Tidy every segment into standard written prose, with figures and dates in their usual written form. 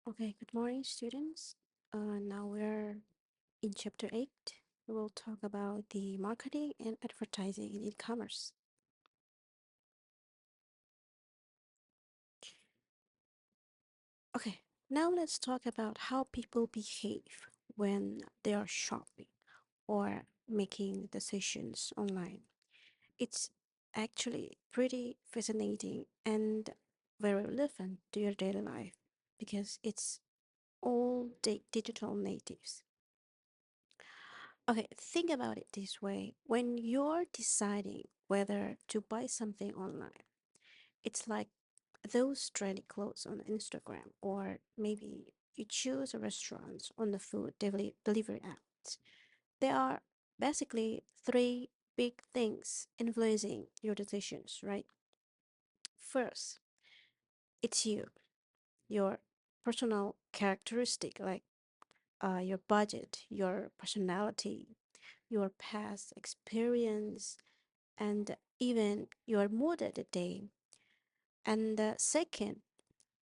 Okay, good morning, students. Now we're in chapter 8. We will talk about the marketing and advertising in e-commerce. Okay, now let's talk about how people behave when they are shopping or making decisions online. It's actually pretty fascinating and very relevant to your daily life because it's all digital natives. Okay, think about it this way. When you're deciding whether to buy something online, it's like those trendy clothes on Instagram, or maybe you choose a restaurant on the food delivery apps. There are basically three big things influencing your decisions, right? First, it's you, your personal characteristic, like your budget, your personality, your past experience, and even your mood at the day. And second,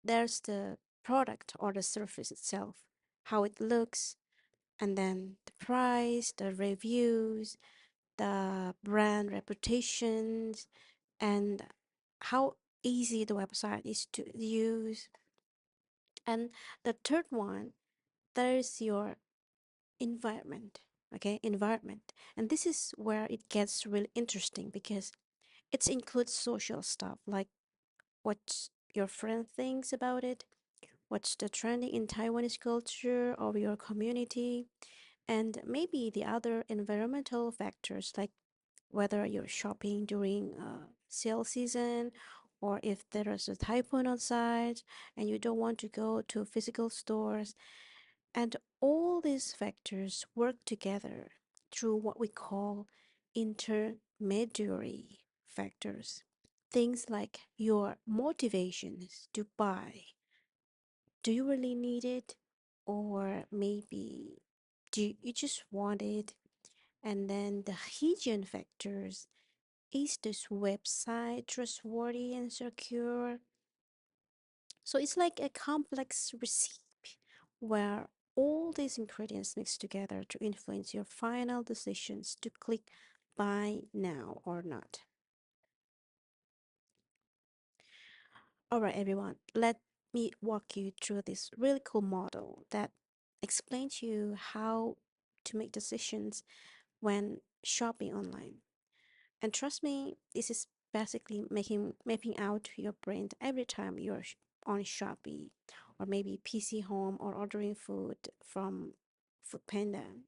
there's the product or the service itself, how it looks, and then the price, the reviews, the brand reputations, and how easy the website is to use. And the third one, there's your environment. Okay, environment. And this is where it gets really interesting because it includes social stuff like what your friend thinks about it, what's the trending in Taiwanese culture or your community, and maybe the other environmental factors like whether you're shopping during sale season or if there is a typhoon outside and you don't want to go to physical stores. And all these factors work together through what we call intermediary factors. Things like your motivations to buy. Do you really need it? Or maybe do you just want it? And then the hygiene factors. Is this website trustworthy and secure? So it's like a complex recipe where all these ingredients mix together to influence your final decisions to click buy now or not. All right, everyone, let me walk you through this really cool model that explains to you how to make decisions when shopping online. And trust me, this is basically mapping out your brain every time you're on Shopee or maybe PC Home or ordering food from Foodpanda.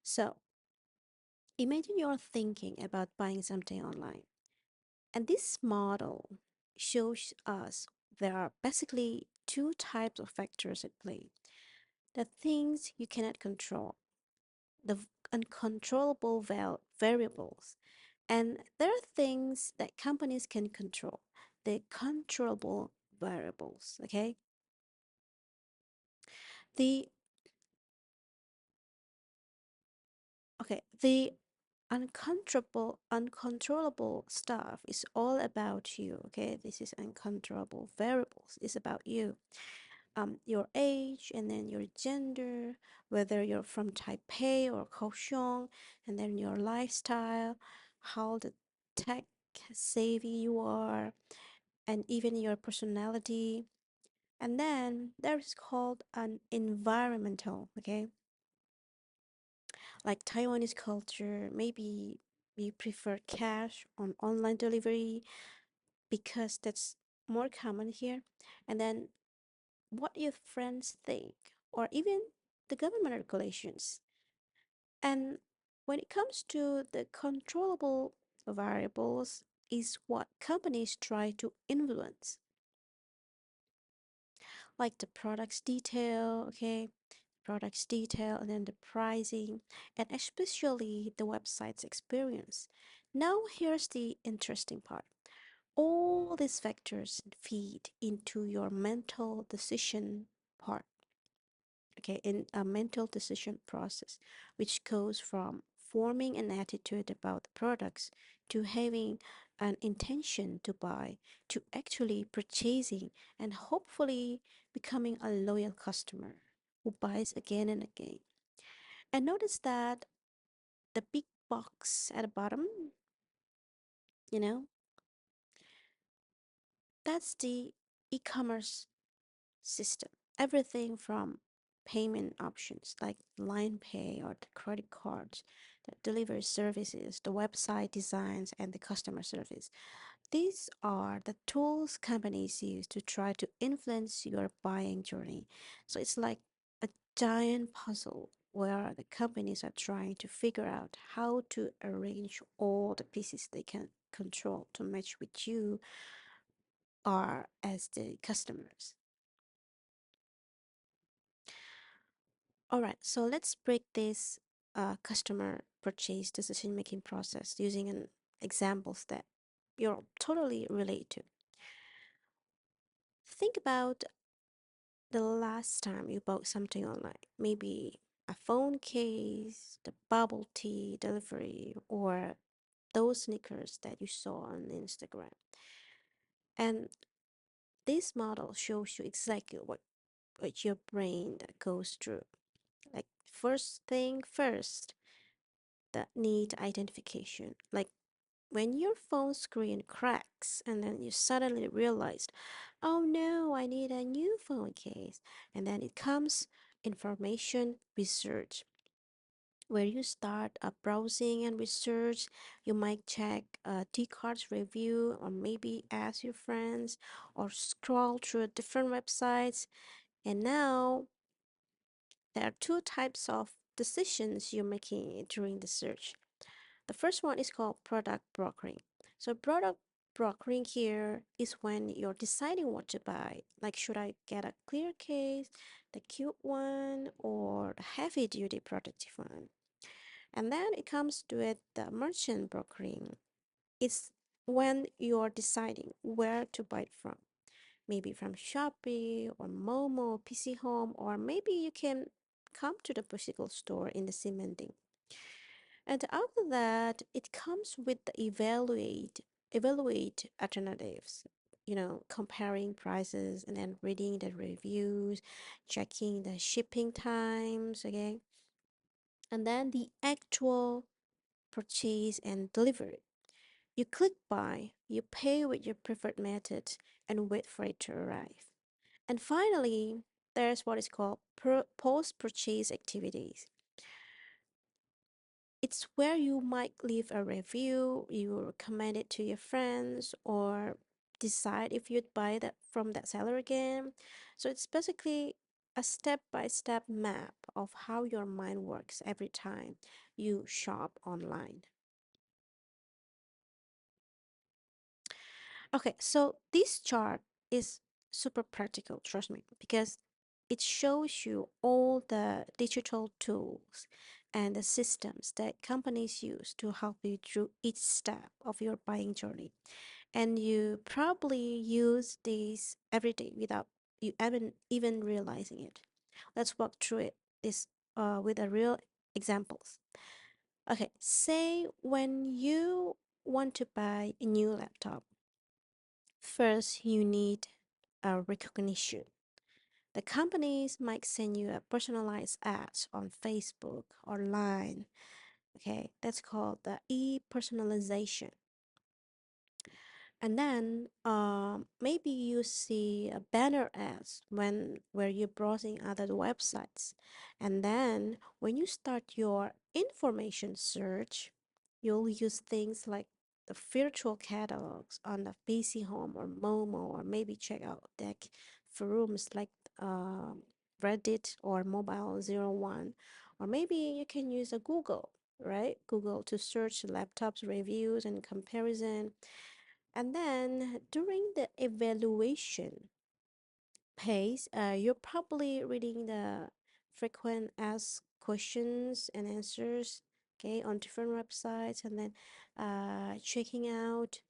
So imagine you're thinking about buying something online. And this model shows us there are basically two types of factors at play. The things you cannot control, the uncontrollable variables, and there are things that companies can control, the controllable variables, okay? The the uncontrollable stuff is all about you, okay? This is uncontrollable variables. It's about you. Your age and then your gender, whether you're from Taipei or Kaohsiung, and then your lifestyle, how the tech savvy you are, and even your personality. And then there is called an environmental, okay? Like Taiwanese culture, maybe we prefer cash on online delivery because that's more common here. And then what your friends think, or even the government regulations. And when it comes to the controllable variables, is what companies try to influence, like the product's detail, okay? Product's detail and then the pricing, and especially the website's experience. Now, here's the interesting part. All these factors feed into your mental decision part, okay, in a mental decision process, which goes from forming an attitude about the products to having an intention to buy to actually purchasing and hopefully becoming a loyal customer who buys again and again. And notice that the big box at the bottom, you know, that's the e-commerce system. Everything from payment options like line pay or the credit cards, the delivery services, the website designs, and the customer service. These are the tools companies use to try to influence your buying journey. So it's like a giant puzzle where the companies are trying to figure out how to arrange all the pieces they can control to match with you or as the customers. All right, so let's break this customer purchase decision making process using an examples that you're totally relate to. Think about the last time you bought something online, maybe a phone case, the bubble tea delivery, or those sneakers that you saw on Instagram. And this model shows you exactly what your brain goes through. Like first thing first, the need identification. Like when your phone screen cracks and then you suddenly realized, oh no, I need a new phone case. And then it comes information research, where you start browsing and research. You might check T-Cards review or maybe ask your friends or scroll through different websites. And now there are two types of decisions you're making during the search. The first one is called product brokering. So, product brokering here is when you're deciding what to buy. Like, should I get a clear case, the cute one, or the heavy duty protective one? And then it comes to it the merchant brokering. It's when you're deciding where to buy it from. Maybe from Shopee or Momo, PC Home, or maybe you can come to the physical store in the cementing. And after that, it comes with the evaluate alternatives. Comparing prices and then reading the reviews, checking the shipping times, okay? And then the actual purchase and delivery. You click buy, you pay with your preferred method, and wait for it to arrive. And finally, there's what is called post purchase activities. It's where you might leave a review, you recommend it to your friends, or decide if you'd buy that from that seller again. So it's basically a step-by-step map of how your mind works every time you shop online. Okay, so this chart is super practical, trust me, because it shows you all the digital tools and the systems that companies use to help you through each step of your buying journey. And you probably use these every day without you even realizing it. Let's walk through it this with a real examples. Okay, say when you want to buy a new laptop. First, you need a recognition. The companies might send you a personalized ads on Facebook or Line. Okay, that's called the e-personalization. And then maybe you see a banner ads when where you're browsing other websites. And then when you start your information search, you'll use things like the virtual catalogs on the PC Home or Momo, or maybe check out deck forums like um Reddit or Mobile01, or maybe you can use a Google, right? Google to search laptops reviews and comparison. And then during the evaluation phase, you're probably reading the frequent asked questions and answers, okay, on different websites, and then checking out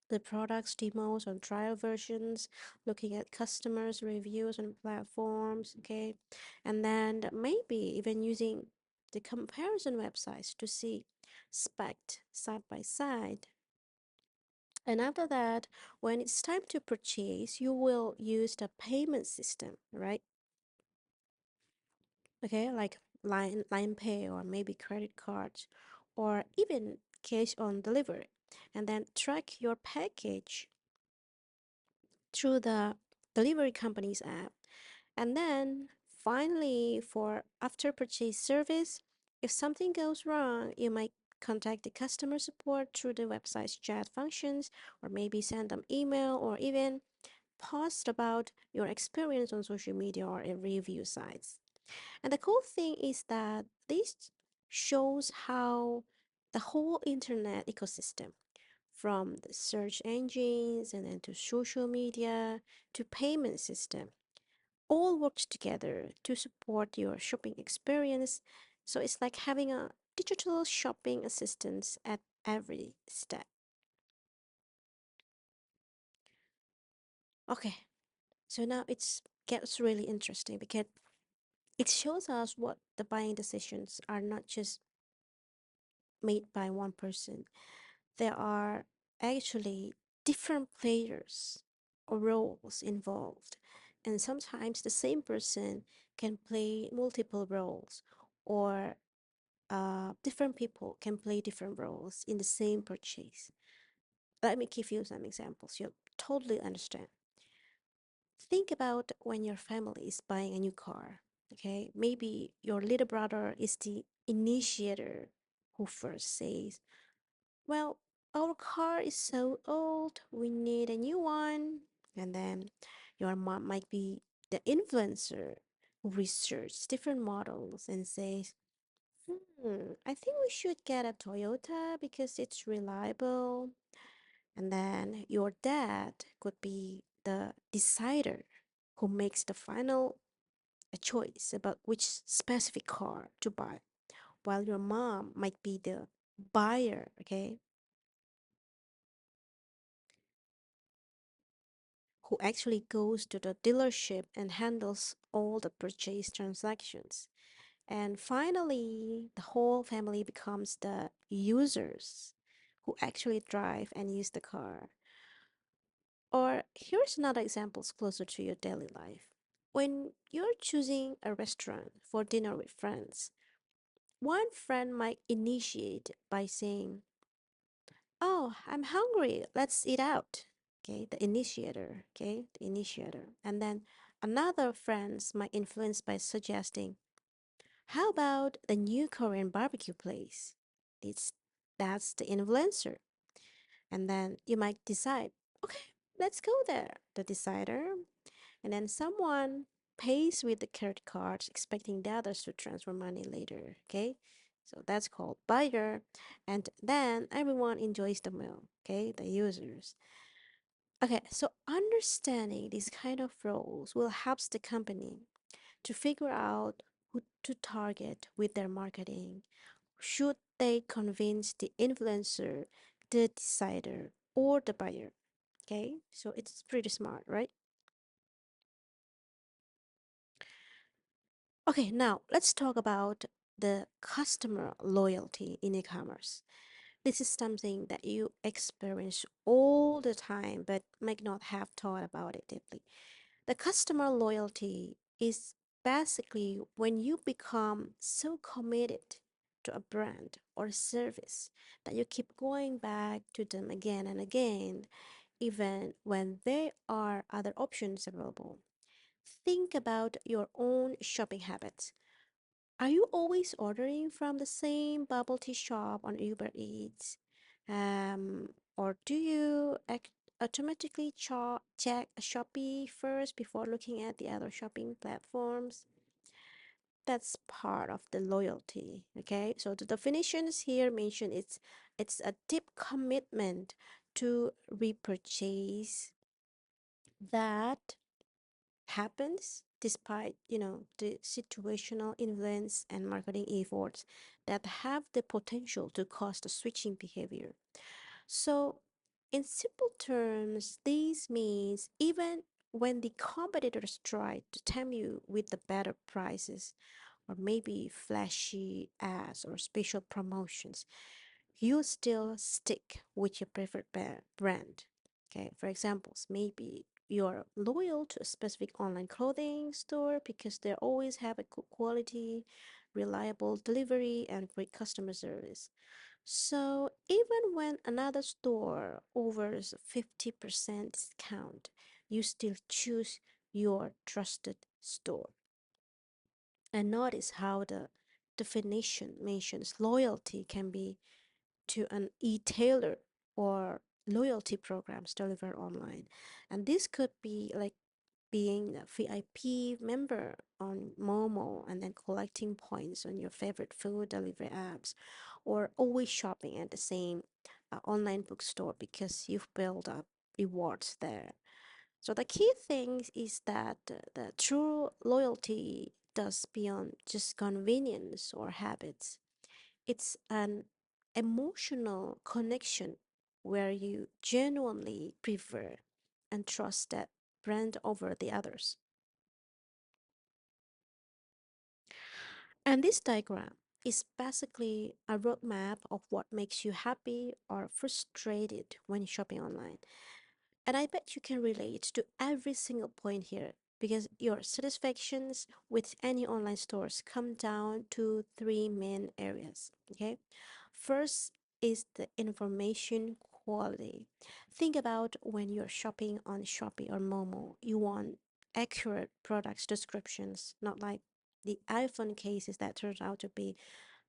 the products demos on trial versions, looking at customers' reviews on platforms, okay, and then maybe even using the comparison websites to see spec side by side. And after that, when it's time to purchase, you will use the payment system, right? Okay, like line pay or maybe credit cards or even cash on delivery. And then track your package through the delivery company's app. And then finally, for after purchase service, if something goes wrong, you might contact the customer support through the website's chat functions, or maybe send them email, or even post about your experience on social media or in review sites. And the cool thing is that this shows how the whole internet ecosystem, from the search engines and then to social media to payment system, all works together to support your shopping experience. So it's like having a digital shopping assistant at every step. Okay, so now it's gets really interesting because it shows us what the buying decisions are not just made by one person. There are actually different players or roles involved, and sometimes the same person can play multiple roles, or different people can play different roles in the same purchase. Let me give you some examples. You'll totally understand. Think about when your family is buying a new car. Okay, maybe your little brother is the initiator who first says, well, our car is so old, we need a new one. And then your mom might be the influencer who researches different models and says, I think we should get a Toyota because it's reliable. And then your dad could be the decider who makes the final choice about which specific car to buy, while your mom might be the buyer, okay, who actually goes to the dealership and handles all the purchase transactions. And finally, the whole family becomes the users who actually drive and use the car. Or here's another example closer to your daily life. When you're choosing a restaurant for dinner with friends, one friend might initiate by saying, oh, I'm hungry, let's eat out. Okay, the initiator, okay, the initiator. And then another friends might influence by suggesting, how about the new Korean barbecue place? It's that's the influencer. And then you might decide, okay, let's go there, the decider. And then someone pays with the credit cards, expecting the others to transfer money later. Okay, so that's called buyer. And then everyone enjoys the meal. Okay, the users. Okay, so understanding these kind of roles will help the company to figure out who to target with their marketing. Should they convince the influencer, the decider, or the buyer? Okay, so it's pretty smart, right? Okay, now let's talk about the customer loyalty in e-commerce. This is something that you experience all the time but might not have thought about it deeply. The customer loyalty is basically when you become so committed to a brand or service that you keep going back to them again and again, even when there are other options available. Think about your own shopping habits. Are you always ordering from the same bubble tea shop on Uber Eats? Or do you automatically check Shopee first before looking at the other shopping platforms? That's part of the loyalty. Okay, so the definitions here mention it's a deep commitment to repurchase that happens despite the situational influence and marketing efforts that have the potential to cause the switching behavior. So in simple terms, this means even when the competitors try to tempt you with the better prices, or maybe flashy ads or special promotions, you still stick with your preferred brand. Okay, for examples, maybe you're loyal to a specific online clothing store because they always have a good quality, reliable delivery, and great customer service. So even when another store offers 50% discount, you still choose your trusted store. And notice how the definition mentions loyalty can be to an e-tailer or loyalty programs delivered online. And this could be like being a VIP member on Momo and then collecting points on your favorite food delivery apps, or always shopping at the same online bookstore because you've built up rewards there. So the key thing is that the true loyalty does beyond just convenience or habits. It's an emotional connection where you genuinely prefer and trust that brand over the others. And this diagram is basically a roadmap of what makes you happy or frustrated when shopping online. And I bet you can relate to every single point here because your satisfactions with any online stores come down to three main areas. Okay. First is the information quality. Think about when you're shopping on Shopee or Momo, you want accurate products descriptions, not like the iPhone cases that turns out to be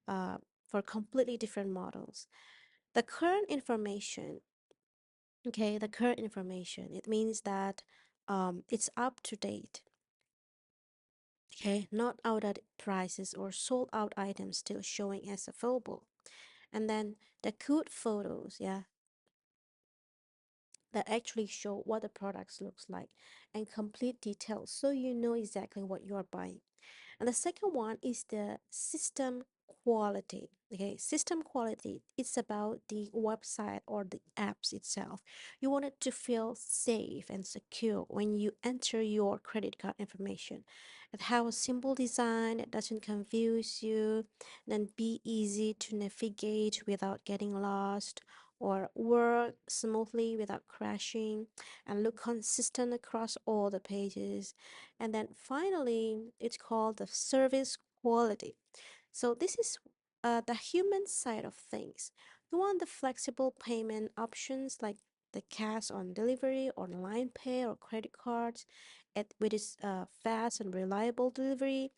uh, for completely different models. The current information, okay, the current information, it means that it's up to date, okay, not outdated prices or sold out items still showing as available. And then the good photos, yeah, that actually show what the products looks like and complete details so you know exactly what you are buying. And the second one is the system quality. Okay, system quality, it's about the website or the apps itself. You want it to feel safe and secure when you enter your credit card information. And have a simple design that doesn't confuse you, then be easy to navigate without getting lost, or work smoothly without crashing, and look consistent across all the pages. And then finally, it's called the service quality. So this is the human side of things. You want the flexible payment options like the cash on delivery, online pay, or credit cards, with its fast and reliable delivery,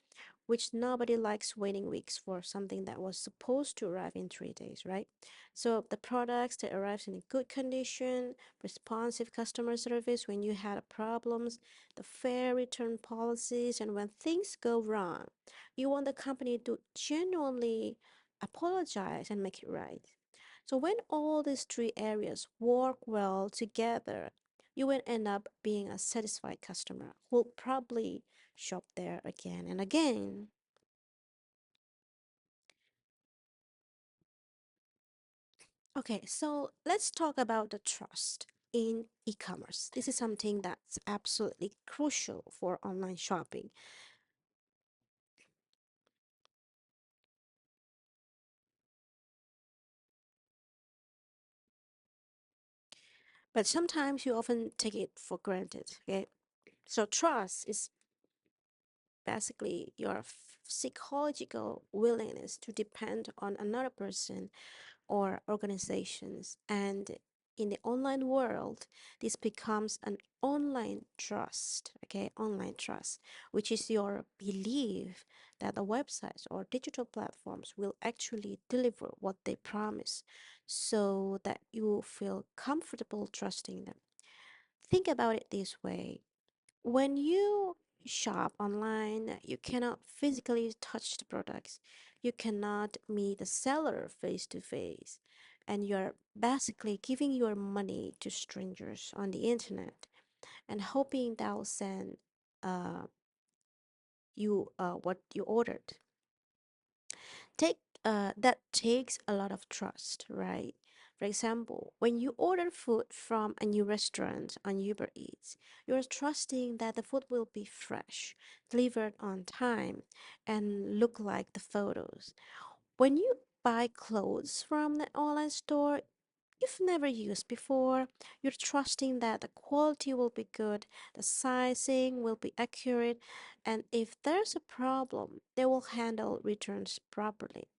which nobody likes waiting weeks for something that was supposed to arrive in 3 days, right? So the products that arrives in a good condition, responsive customer service when you had problems, the fair return policies, and when things go wrong, you want the company to genuinely apologize and make it right. So when all these three areas work well together, you will end up being a satisfied customer who'll probably shop there again and again. Okay, so let's talk about the trust in e-commerce. This is something that's absolutely crucial for online shopping. But sometimes you often take it for granted. Okay, so trust is basically your psychological willingness to depend on another person or organizations. And in the online world, this becomes an online trust, okay? Online trust, which is your belief that the websites or digital platforms will actually deliver what they promise so that you feel comfortable trusting them. Think about it this way: when you shop online, you cannot physically touch the products. You cannot meet the seller face to face. And you're basically giving your money to strangers on the internet and hoping they'll send uh, you what you ordered. Take That takes a lot of trust, right? For example, when you order food from a new restaurant on Uber Eats, you're trusting that the food will be fresh, delivered on time, and look like the photos. When you buy clothes from the online store you've never used before, you're trusting that the quality will be good, the sizing will be accurate, and if there's a problem, they will handle returns properly.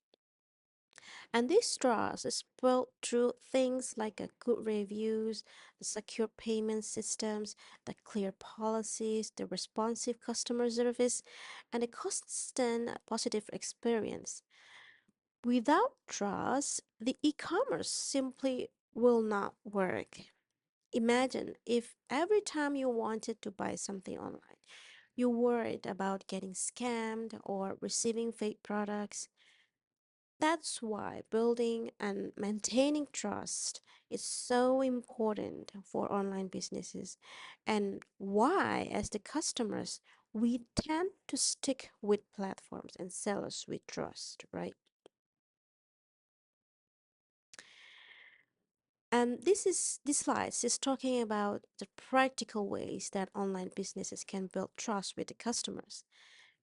And this trust is built through things like a good reviews, the secure payment systems, the clear policies, the responsive customer service, and a consistent positive experience. Without trust, the e-commerce simply will not work. Imagine if every time you wanted to buy something online, you worried about getting scammed or receiving fake products. That's why building and maintaining trust is so important for online businesses, and why, as the customers, we tend to stick with platforms and sellers we trust, right? And this slides is talking about the practical ways that online businesses can build trust with the customers.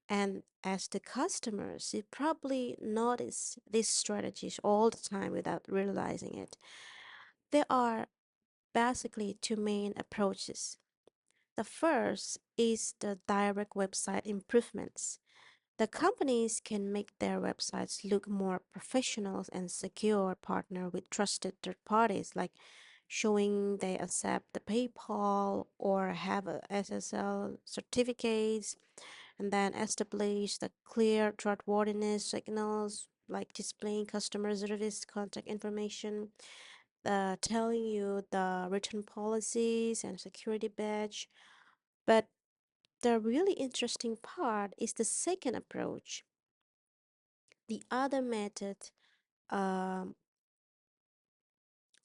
And as the customers, you probably notice these strategies all the time without realizing it. There are basically two main approaches. The first is the direct website improvements. The companies can make their websites look more professional and secure, partner with trusted third parties like showing they accept the PayPal or have a SSL certificates, and then establish the clear trustworthiness signals like displaying customer service contact information, telling you the return policies and security badge. But the really interesting part is the second approach, the other method um,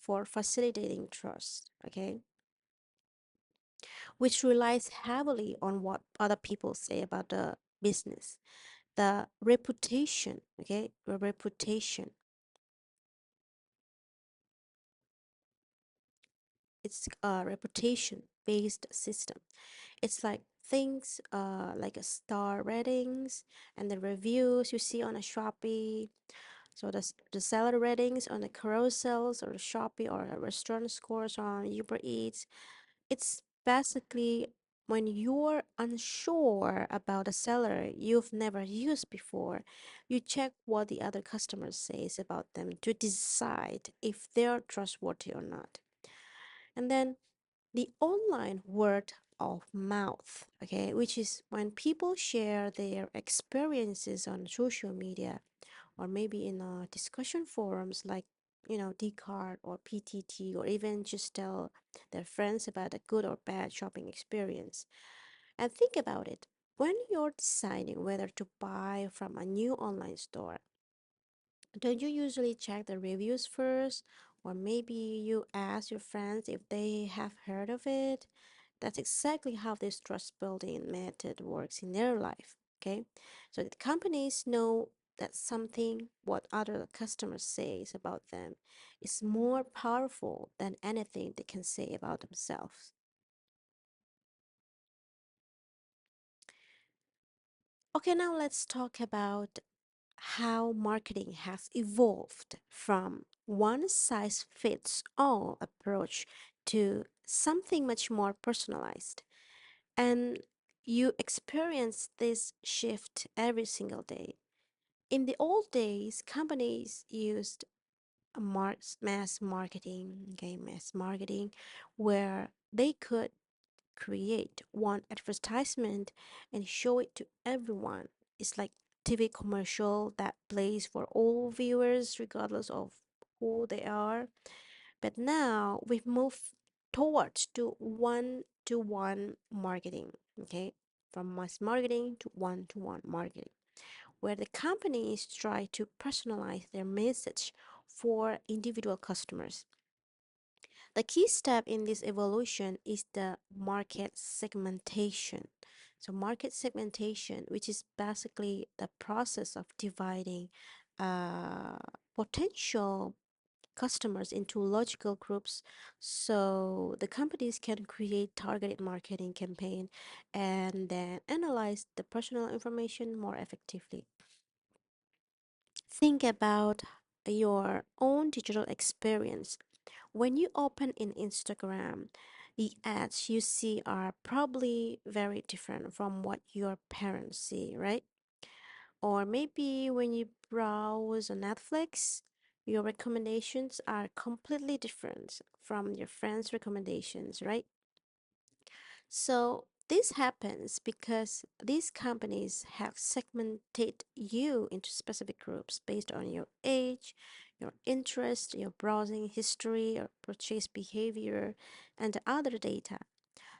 for facilitating trust, okay, which relies heavily on what other people say about the business, the reputation, okay, the reputation. It's a reputation based system. It's like things like a star ratings and the reviews you see on a Shopee. So the seller ratings on the carousels or the Shopee or a restaurant scores on Uber Eats. It's basically when you're unsure about a seller you've never used before, you check what the other customer says about them to decide if they're trustworthy or not. And then the online word of mouth, okay, which is when people share their experiences on social media or maybe in discussion forums like Dcard or PTT, or even just tell their friends about a good or bad shopping experience. And think about it, when you're deciding whether to buy from a new online store, don't you usually check the reviews first, or maybe you ask your friends if they have heard of it? That's exactly how this trust building method works in their life. Okay, so the companies know that something what other customers says about them is more powerful than anything they can say about themselves. Okay, now let's talk about how marketing has evolved from one size fits all approach to something much more personalized. And you experience this shift every single day. In the old days, companies used a mass marketing, okay, mass marketing, where they could create one advertisement and show it to everyone. It's like TV commercial that plays for all viewers regardless of who they are. But now we've moved towards to one marketing, okay? From mass marketing to one marketing, where the companies try to personalize their message for individual customers. The key step in this evolution is the market segmentation. So, market segmentation, which is basically the process of dividing uh, potential customers into logical groups so the companies can create targeted marketing campaign and then analyze the personal information more effectively. Think about your own digital experience. When you open in Instagram, the ads you see are probably very different from what your parents see, right? Or maybe when you browse on Netflix, your recommendations are completely different from your friends' recommendations, right? So this happens because these companies have segmented you into specific groups based on your age, your interest, your browsing history, your purchase behavior, and other data.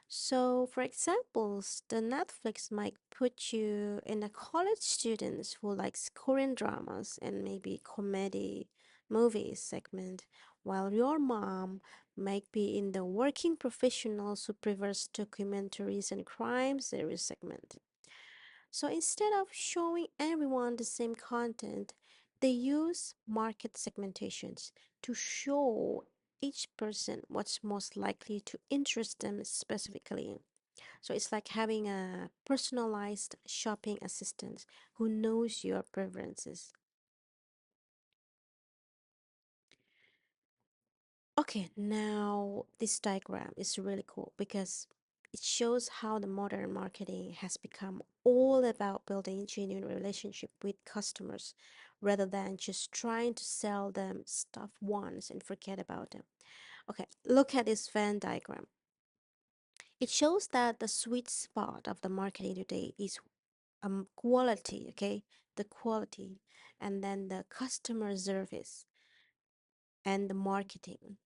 So, for examples, the Netflix might put you in a college students who likes Korean dramas and maybe comedy movies segment, while your mom might be in the working professionals who prefers documentaries and crime series segment. So instead of showing everyone the same content, they use market segmentations to show each person what's most likely to interest them specifically. So it's like having a personalized shopping assistant who knows your preferences. Okay, now this diagram is really cool because it shows how the modern marketing has become all about building genuine relationship with customers rather than just trying to sell them stuff once and forget about them. Okay, look at this Venn diagram. It shows that the sweet spot of the marketing today is quality, okay? The quality, and then the customer service and the marketing,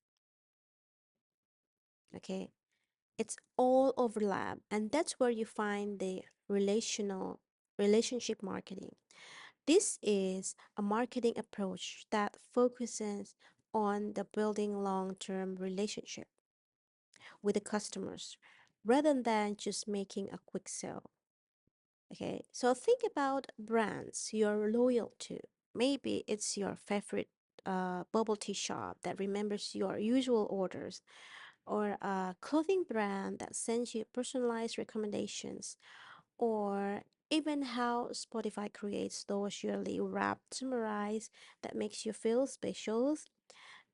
okay? It's all overlap, and that's where you find the relationship marketing. This is a marketing approach that focuses on the building long-term relationship with the customers rather than just making a quick sale. Okay, so think about brands you're loyal to. Maybe it's your favorite bubble tea shop that remembers your usual orders, or a clothing brand that sends you personalized recommendations, or even how Spotify creates those yearly wrapped summarize that makes you feel special.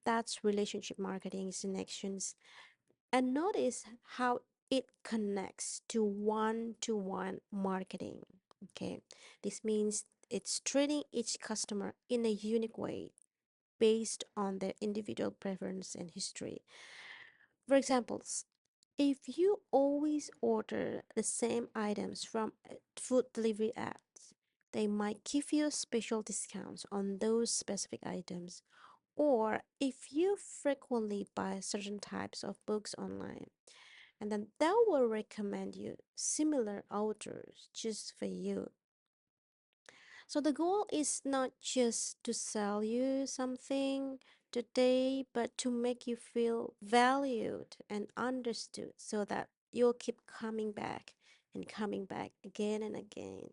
That's relationship marketing in actions. And notice how it connects to one marketing. Okay, this means it's treating each customer in a unique way based on their individual preference and history. For examples, if you always order the same items from food delivery apps, they might give you special discounts on those specific items. Or if you frequently buy certain types of books online, and then they will recommend you similar authors just for you. So the goal is not just to sell you something today, but to make you feel valued and understood so that you'll keep coming back and coming back again and again.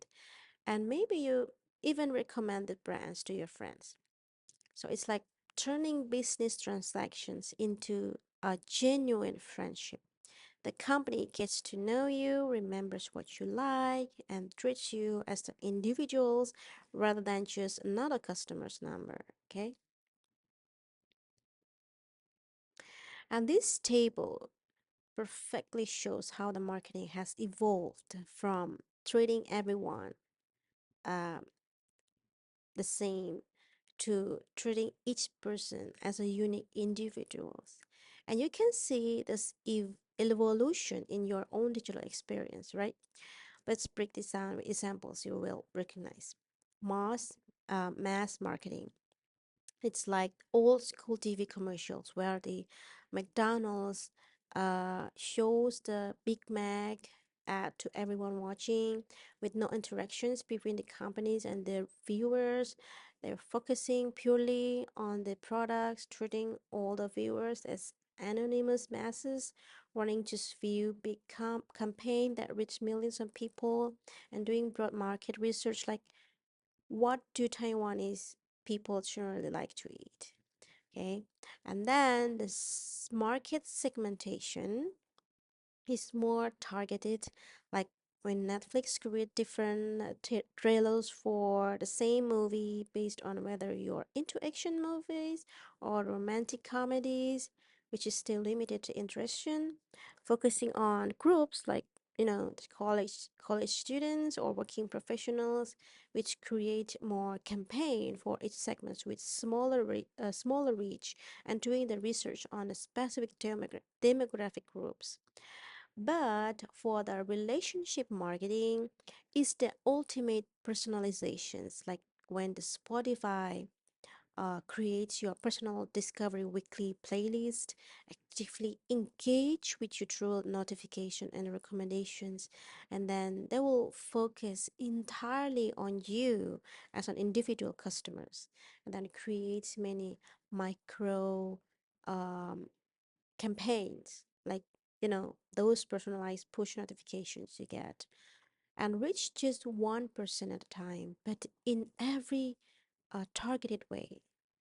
And maybe you even recommend the brands to your friends. So it's like turning business transactions into a genuine friendship. The company gets to know you, remembers what you like, and treats you as the individuals rather than just another customer's number. Okay. And this table perfectly shows how the marketing has evolved from treating everyone um, the same to treating each person as a unique individual. And you can see this evolution in your own digital experience, right? Let's break this down with examples you will recognize. Mass marketing. It's like old school TV commercials where the McDonald's shows the Big Mac ad to everyone watching with no interactions between the companies and their viewers. They're focusing purely on the products, treating all the viewers as anonymous masses, running just few big campaign that reach millions of people, and doing broad market research like what do Taiwanese people generally like to eat? Okay. And then market segmentation is more targeted, like when Netflix create different trailers for the same movie based on whether you're into action movies or romantic comedies, which is still limited to interest, focusing on groups like the college students or working professionals, which create more campaign for each segments with smaller reach and doing the research on the specific demographic groups. But for the relationship marketing is the ultimate personalizations, like when the Spotify creates your personal discovery weekly playlist, actively engage with you through notification and recommendations, and then they will focus entirely on you as an individual customers, and then creates many micro um, campaigns, like those personalized push notifications you get, and reach just 1% at a time, but in every targeted way.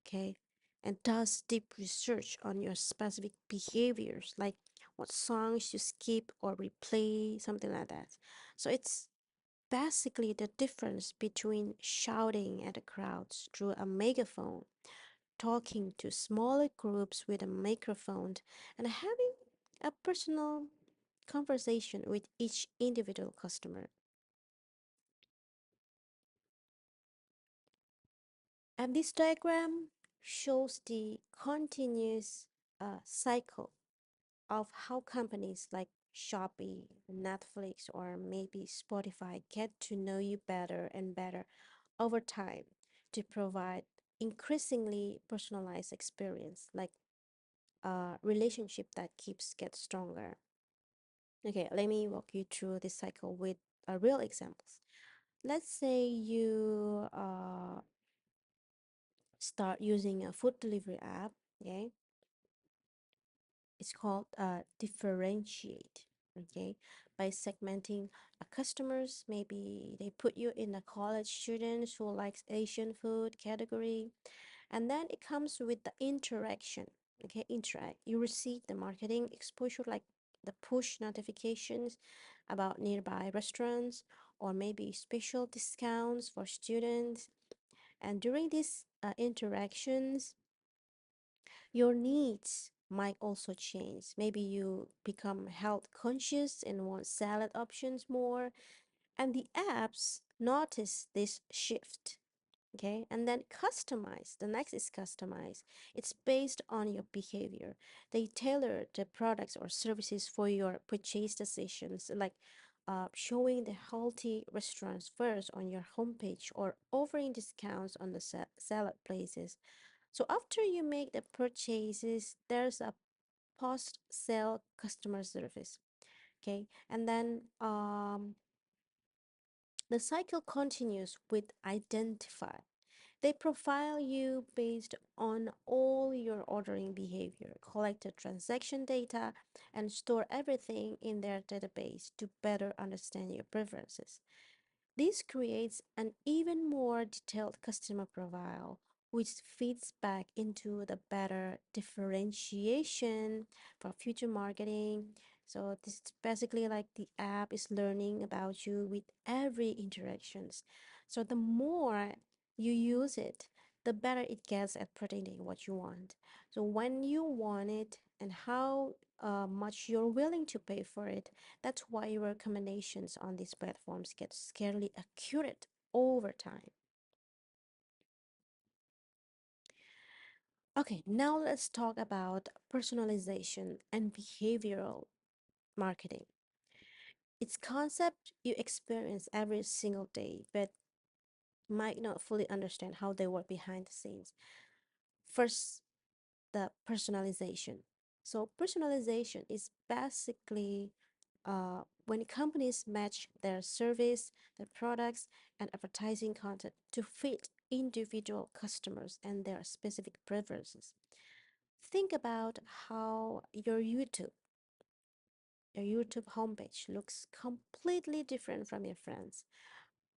Okay. And does deep research on your specific behaviors, like what songs you skip or replay, something like that. So it's basically the difference between shouting at the crowds through a megaphone, talking to smaller groups with a microphone, and having a personal conversation with each individual customer. And this diagram shows the continuous cycle of how companies like Shopee, Netflix, or maybe Spotify get to know you better and better over time to provide increasingly personalized experience, like a relationship that keeps get stronger. Okay, let me walk you through this cycle with real examples. Let's say you start using a food delivery app. Okay, it's called differentiate. Okay, by segmenting a customers, maybe they put you in a college students who likes Asian food category, and then it comes with the interaction. Okay, interact, you receive the marketing exposure, like the push notifications about nearby restaurants or maybe special discounts for students. And during these interactions, your needs might also change. Maybe you become health conscious and want salad options more, and the apps notice this shift. Okay, and then customize. The next is customize. It's based on your behavior. They tailor the products or services for your purchase decisions, like showing the healthy restaurants first on your homepage or offering discounts on the salad places. So after you make the purchases, there's a post sale customer service. Okay, and then the cycle continues with identify. They profile you based on all your ordering behavior, collect the transaction data, and store everything in their database to better understand your preferences. This creates an even more detailed customer profile, which feeds back into the better differentiation for future marketing. So this is basically like the app is learning about you with every interactions. So the more you use it, the better it gets at predicting what you want. So when you want it and how much you're willing to pay for it, that's why your recommendations on these platforms get scarily accurate over time. Okay, now let's talk about personalization and behavioral marketing. It's concept you experience every single day, but might not fully understand how they work behind the scenes. First, the personalization. So personalization is basically when companies match their service, their products, and advertising content to fit individual customers and their specific preferences. Think about how your YouTube homepage looks completely different from your friends,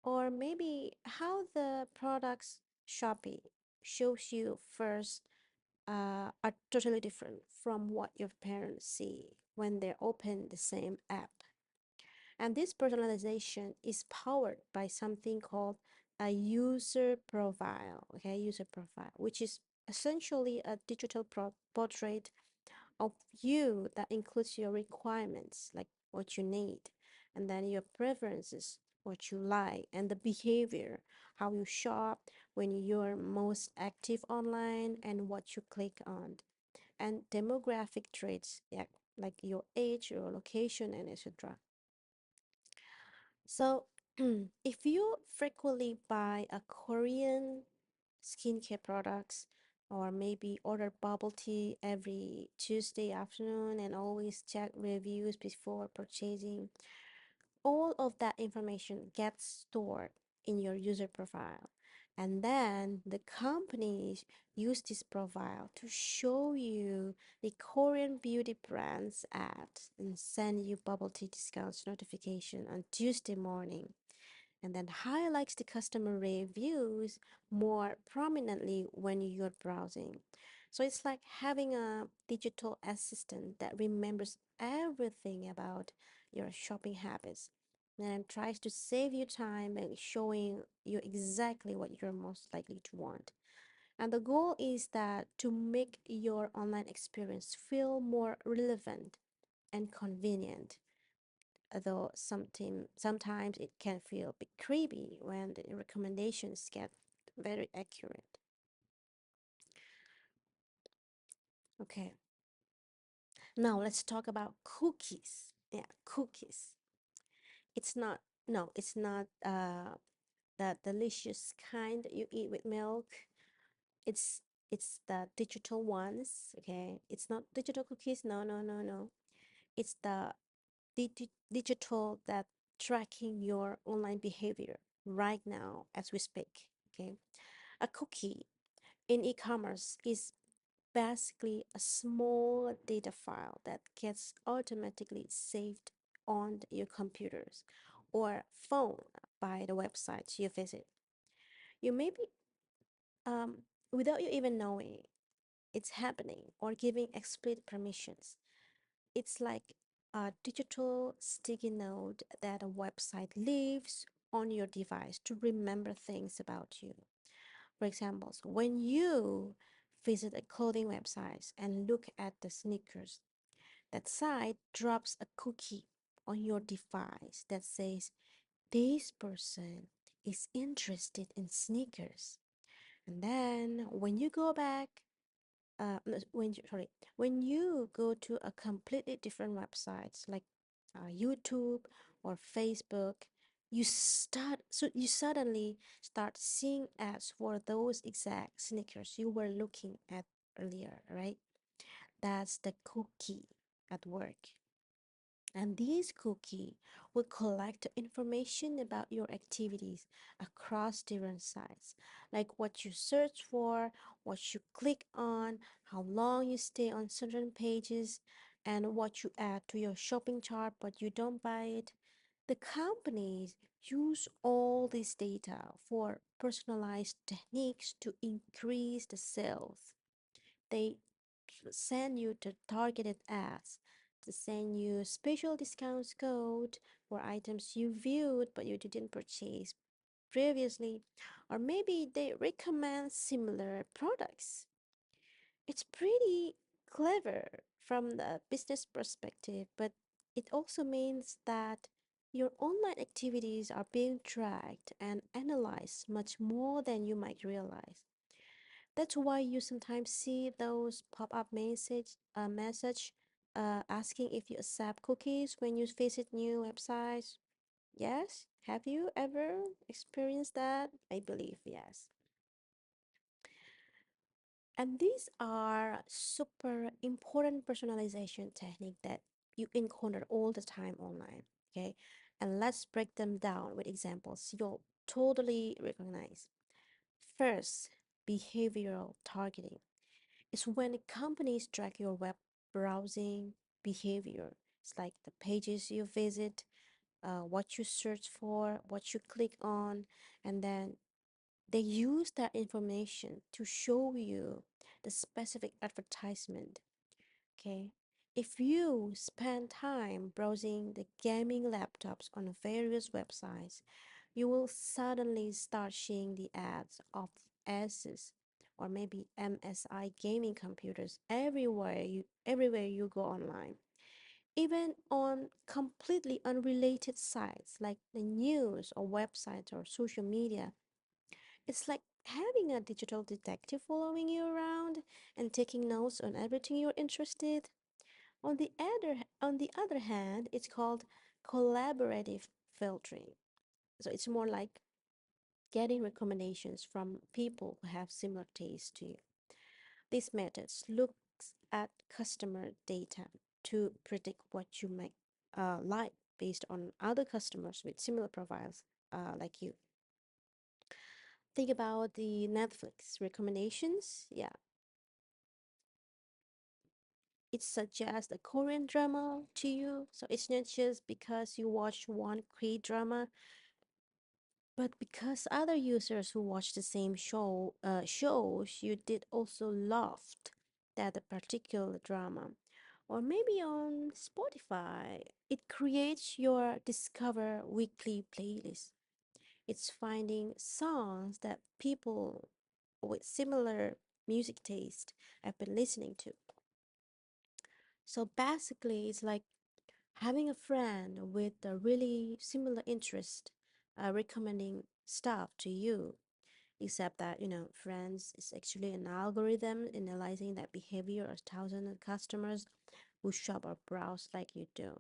or maybe how the products Shopee shows you first are totally different from what your parents see when they open the same app. And this personalization is powered by something called a user profile, okay, user profile, which is essentially a digital portrait of you that includes your requirements, like what you need, and then your preferences, what you like, and the behavior, how you shop, when you're most active online, and what you click on, and demographic traits, yeah, like your age, your location, and etc. So, if you frequently buy a Korean skincare products or maybe order bubble tea every Tuesday afternoon and always check reviews before purchasing, all of that information gets stored in your user profile. And then the companies use this profile to show you the Korean beauty brands ads and send you bubble tea discounts notification on Tuesday morning, and then highlights the customer reviews more prominently when you're browsing. So it's like having a digital assistant that remembers everything about your shopping habits and tries to save you time and showing you exactly what you're most likely to want. And the goal is that to make your online experience feel more relevant and convenient, although sometimes it can feel a bit creepy when the recommendations get very accurate. Okay, now let's talk about cookies. Yeah, cookies. It's not, no, it's not the delicious kind that you eat with milk. It's it's the digital ones. Okay, it's not digital cookies. No, no, no, no. It's the digital that tracking your online behavior right now as we speak. Okay, a cookie in e-commerce is basically a small data file that gets automatically saved on your computers or phone by the websites you visit. You may be um, without you even knowing it's happening or giving explicit permissions. It's like a digital sticky note that a website leaves on your device to remember things about you. For example, so when you visit a clothing website and look at the sneakers, that site drops a cookie on your device that says this person is interested in sneakers. And then when you go back no, when you, sorry, when you go to a completely different websites like YouTube or Facebook, you suddenly start seeing ads for those exact sneakers you were looking at earlier, right? That's the cookie at work. And this cookie will collect information about your activities across different sites, like what you search for, what you click on, how long you stay on certain pages, and what you add to your shopping cart but you don't buy it. The companies use all this data for personalized techniques to increase the sales. They send you to targeted ads, to send you special discounts code for items you viewed but you didn't purchase previously, or maybe they recommend similar products. It's pretty clever from the business perspective, but it also means that your online activities are being tracked and analyzed much more than you might realize. That's why you sometimes see those pop-up message asking if you accept cookies when you visit new websites. Yes? Have you ever experienced that? I believe yes. And these are super important personalization technique that you encounter all the time online. Okay? And let's break them down with examples you'll totally recognize. First, behavioral targeting is when companies track your web browsing behavior. It's like the pages you visit, what you search for, what you click on, and then they use that information to show you the specific advertisement. Okay. If you spend time browsing the gaming laptops on various websites, you will suddenly start seeing the ads of Asus or maybe MSI gaming computers everywhere you go online. Even on completely unrelated sites like the news or websites or social media, it's like having a digital detective following you around and taking notes on everything you're interested. On the other hand, it's called collaborative filtering. So it's more like getting recommendations from people who have similar tastes to you. These methods looks at customer data to predict what you might like based on other customers with similar profiles like you. Think about the Netflix recommendations. Yeah, it suggests a Korean drama to you. So it's not just because you watched one K drama, but because other users who watched the same shows you did also loved that particular drama. Or maybe on Spotify, it creates your Discover Weekly playlist. It's finding songs that people with similar music taste have been listening to. So basically, it's like having a friend with a really similar interest recommending stuff to you, except that, friends is actually an algorithm analyzing that behavior of thousands of customers who shop or browse like you do.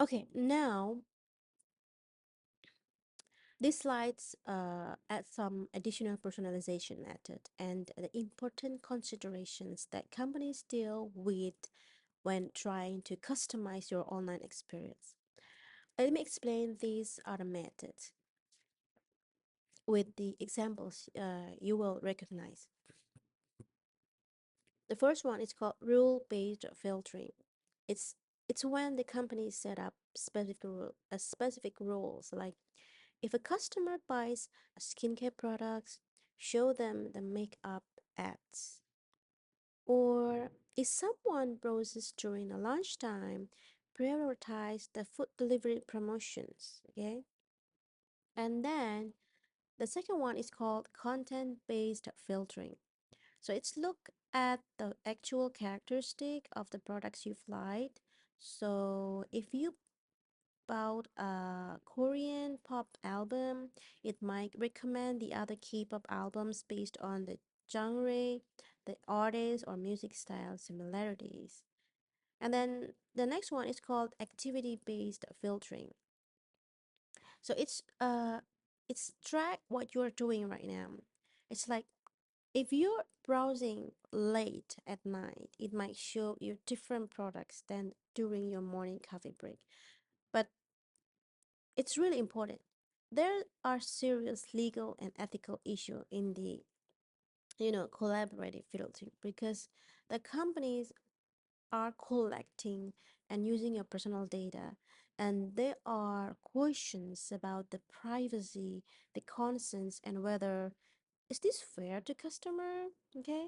Okay, now these slides add some additional personalization method and the important considerations that companies deal with when trying to customize your online experience. Let me explain these other methods with the examples you will recognize. The first one is called rule-based filtering. It's it's when the company set up specific rules, like if a customer buys a skincare products, show them the makeup ads. Or if someone browses during a lunchtime, prioritize the food delivery promotions. Okay. And then the second one is called content-based filtering. So it's look at the actual characteristic of the products you've liked. So if you bought a Korean pop album, it might recommend the other K-pop albums based on the genre, the artist, or music style similarities. And then the next one is called activity-based filtering. So it's track what you're doing right now. It's like if you're browsing late at night, it might show you different products than during your morning coffee break. But it's really important. There are serious legal and ethical issues in the collaborative filtering because the companies are collecting and using your personal data, and there are questions about the privacy, the consents, and whether is this fair to customer. Okay,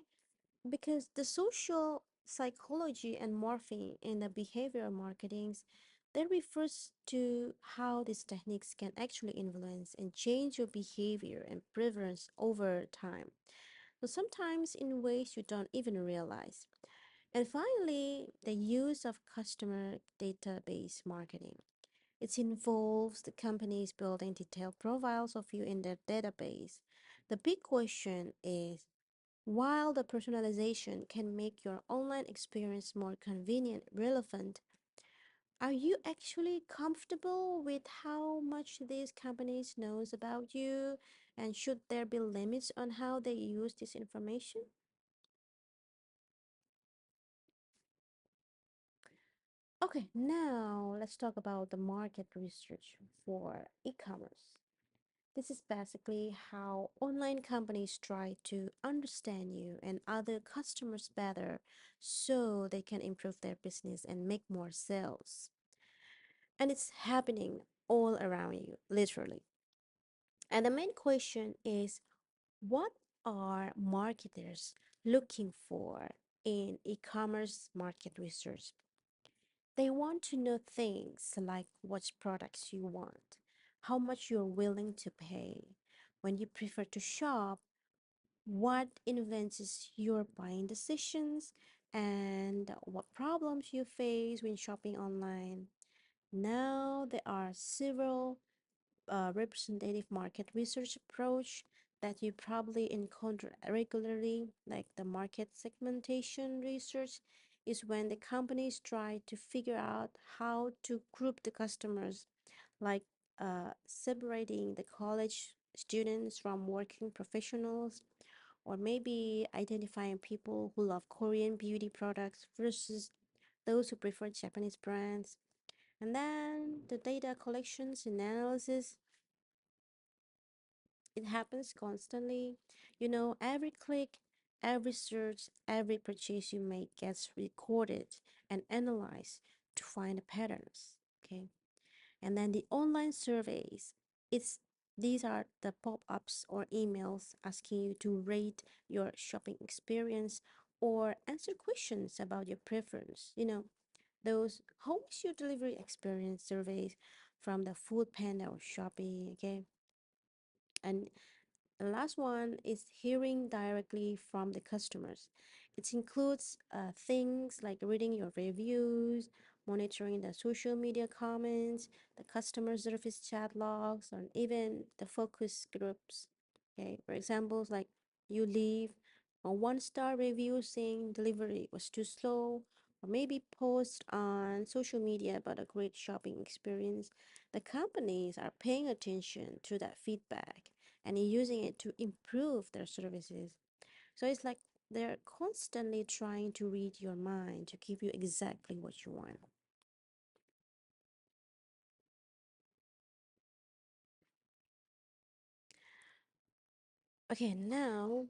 because the social psychology and morphing in the behavioral marketings that refers to how these techniques can actually influence and change your behavior and preference over time, so sometimes in ways you don't even realize. And finally, the use of customer database marketing. It involves the companies building detailed profiles of you in their database. The big question is, while the personalization can make your online experience more convenient, relevant, are you actually comfortable with how much these companies knows about you? And should there be limits on how they use this information? Okay, now let's talk about the market research for e-commerce. This is basically how online companies try to understand you and other customers better so they can improve their business and make more sales. And it's happening all around you, literally. And the main question is, What are marketers looking for in e commerce market research? They want to know things like what products you want, how much you're willing to pay, when you prefer to shop, what influences your buying decisions, and what problems you face when shopping online. Now, there are several representative market research approach that you probably encounter regularly, like the market segmentation research, is when the companies try to figure out how to group the customers, like separating the college students from working professionals, or maybe identifying people who love Korean beauty products versus those who prefer Japanese brands. And then the data collections and analysis, it happens constantly. Every click, every search, every purchase you make gets recorded and analyzed to find the patterns. Okay. And then the online surveys, it's these are the pop-ups or emails asking you to rate your shopping experience or answer questions about your preference. Those how was your delivery experience surveys from the Food Panda or Shopee, okay? And the last one is hearing directly from the customers. It includes things like reading your reviews, monitoring the social media comments, the customer service chat logs, and even the focus groups. Okay, for examples like you leave a 1-star review saying delivery was too slow, or maybe post on social media about a great shopping experience. The companies are paying attention to that feedback and using it to improve their services. So it's like they're constantly trying to read your mind to give you exactly what you want. Okay, now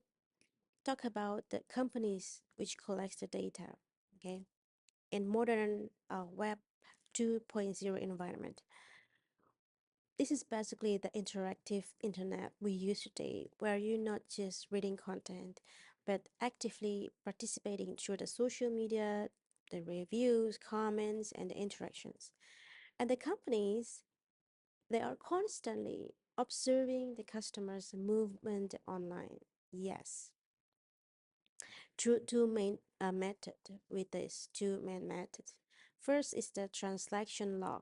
talk about the companies which collects the data. Okay, in modern web 2.0 environment, this is basically the interactive internet we use today, where you're not just reading content, but actively participating through the social media, the reviews, comments, and the interactions. And the companies, they are constantly observing the customers' movement online. Yes, through two main method with this two main methods. First is the transaction log.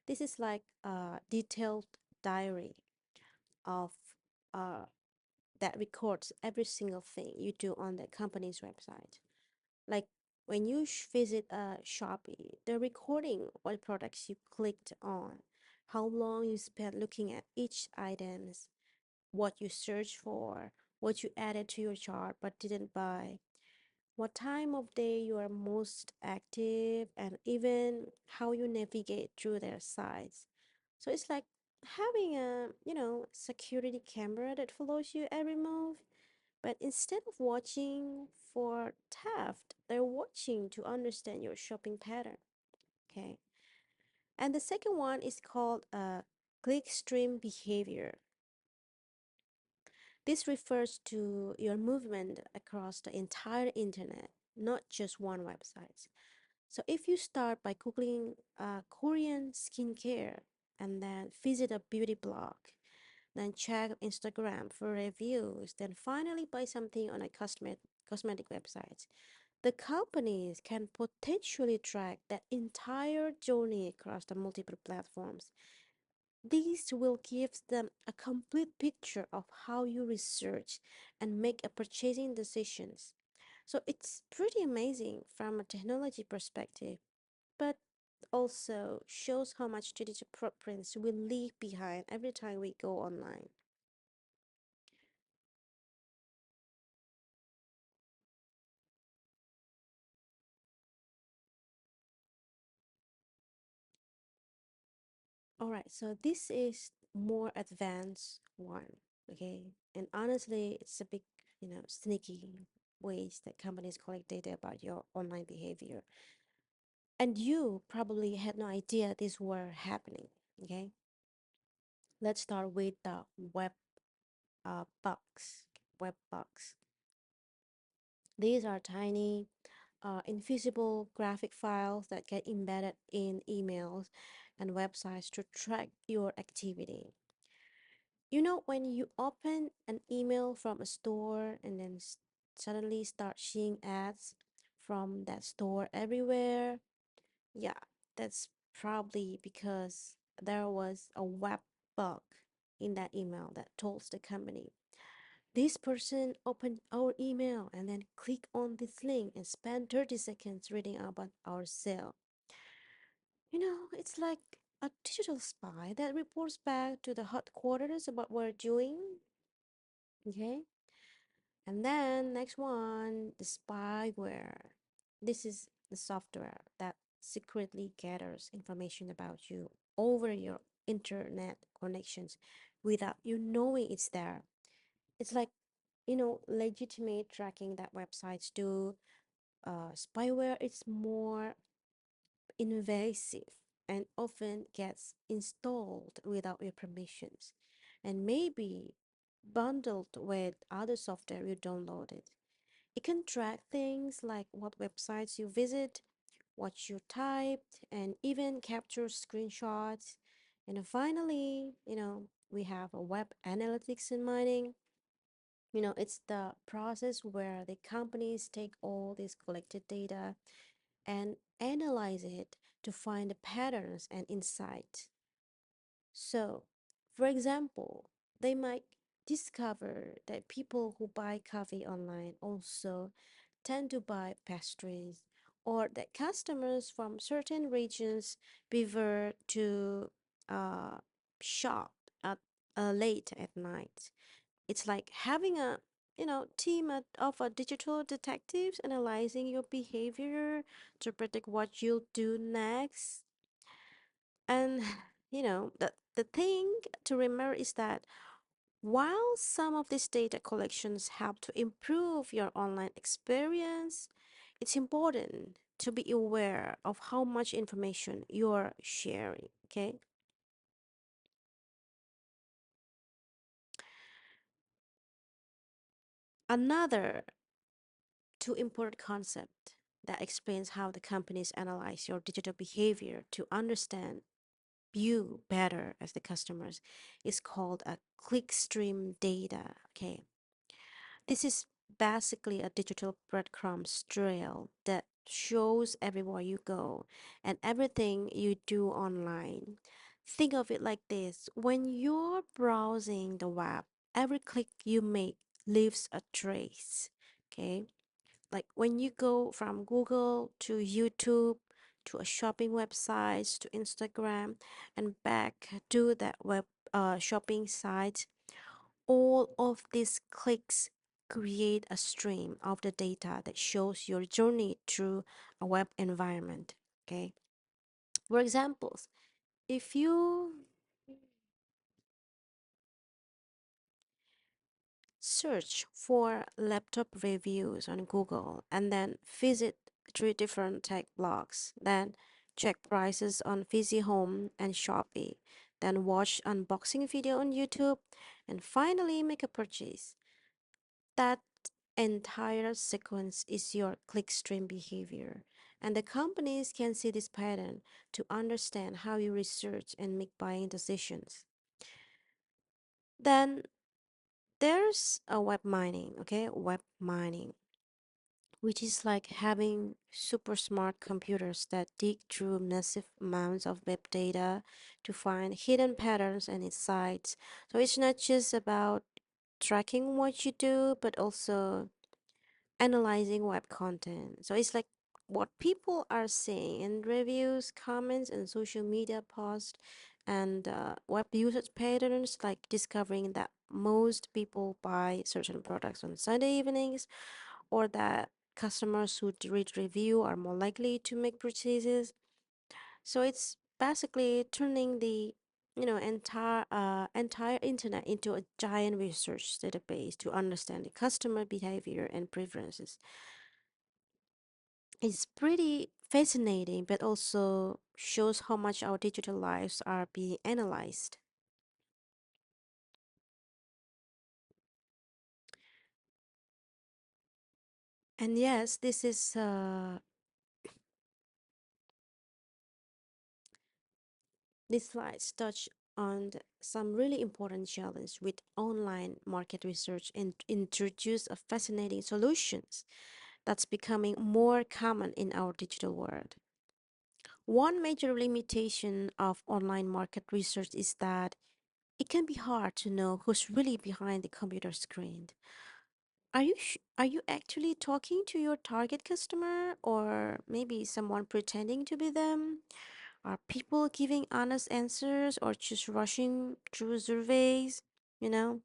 This is like a detailed diary of uh, that records every single thing you do on the company's website. Like when you visit Shopee, they're recording what products you clicked on, how long you spent looking at each items, what you searched for, what you added to your chart but didn't buy, what time of day you are most active, and even how you navigate through their sites. So it's like having a, security camera that follows you every move. But instead of watching for theft, they're watching to understand your shopping pattern. Okay. And the second one is called clickstream behavior. This refers to your movement across the entire internet, not just one website. So if you start by Googling Korean skincare and then visit a beauty blog, then check Instagram for reviews, then finally buy something on a cosmetic website, the companies can potentially track that entire journey across the multiple platforms. This will give them a complete picture of how you research and make a purchasing decisions. So it's pretty amazing from a technology perspective, but also shows how much digital footprints we leave behind every time we go online. All right, so this is more advanced one, okay? And honestly, it's a big, sneaky ways that companies collect data about your online behavior. And you probably had no idea these were happening, okay? Let's start with the web bugs. web bugs. These are tiny, invisible graphic files that get embedded in emails and websites to track your activity. You know, when you open an email from a store and then suddenly start seeing ads from that store everywhere, yeah, that's probably because there was a web bug in that email that told the company, this person opened our email and then click on this link and spend 30 seconds reading about our sale. You know, it's like a digital spy that reports back to the headquarters about what we're doing. Okay. And then next one, the spyware. This is the software that secretly gathers information about you over your internet connections without you knowing it's there. It's like, legitimate tracking that websites do. Spyware is more invasive and often gets installed without your permissions and maybe bundled with other software you downloaded. It can track things like what websites you visit, what you typed, and even capture screenshots. And finally, we have a web analytics and mining. It's the process where the companies take all this collected data and analyze it to find the patterns and insights. So, for example, they might discover that people who buy coffee online also tend to buy pastries, or that customers from certain regions prefer to uh, shop at late at night. It's like having a team of digital detectives analyzing your behavior to predict what you'll do next. And the thing to remember is that while some of these data collections help to improve your online experience, it's important to be aware of how much information you're sharing. Okay. Another two important concept that explains how the companies analyze your digital behavior to understand you better as the customers is called a clickstream data. Okay, this is basically a digital breadcrumbs trail that shows everywhere you go and everything you do online. Think of it like this: when you're browsing the web, every click you make leaves a trace. Okay, like when you go from Google to YouTube to a shopping website to Instagram and back to that web shopping site, all of these clicks create a stream of the data that shows your journey through a web environment. Okay, for examples, if you search for laptop reviews on Google and then visit three different tech blogs, then check prices on Visi Home and Shopee, then watch unboxing video on YouTube, and finally make a purchase. That entire sequence is your clickstream behavior. And the companies can see this pattern to understand how you research and make buying decisions. Then there's a web mining, okay? Web mining, which is like having super smart computers that dig through massive amounts of web data to find hidden patterns and insights. So it's not just about tracking what you do, but also analyzing web content. So it's like what people are saying in reviews, comments, and social media posts, and web usage patterns, like discovering that most people buy certain products on Sunday evenings, or that customers who read review are more likely to make purchases. So it's basically turning the entire internet into a giant research database to understand the customer behavior and preferences. It's pretty fascinating, but also shows how much our digital lives are being analyzed. And yes, these slides touch on some really important challenge with online market research and introduce a fascinating solutions that's becoming more common in our digital world. One major limitation of online market research is that it can be hard to know who's really behind the computer screen. Are you actually talking to your target customer or maybe someone pretending to be them? Are people giving honest answers or just rushing through surveys? You know,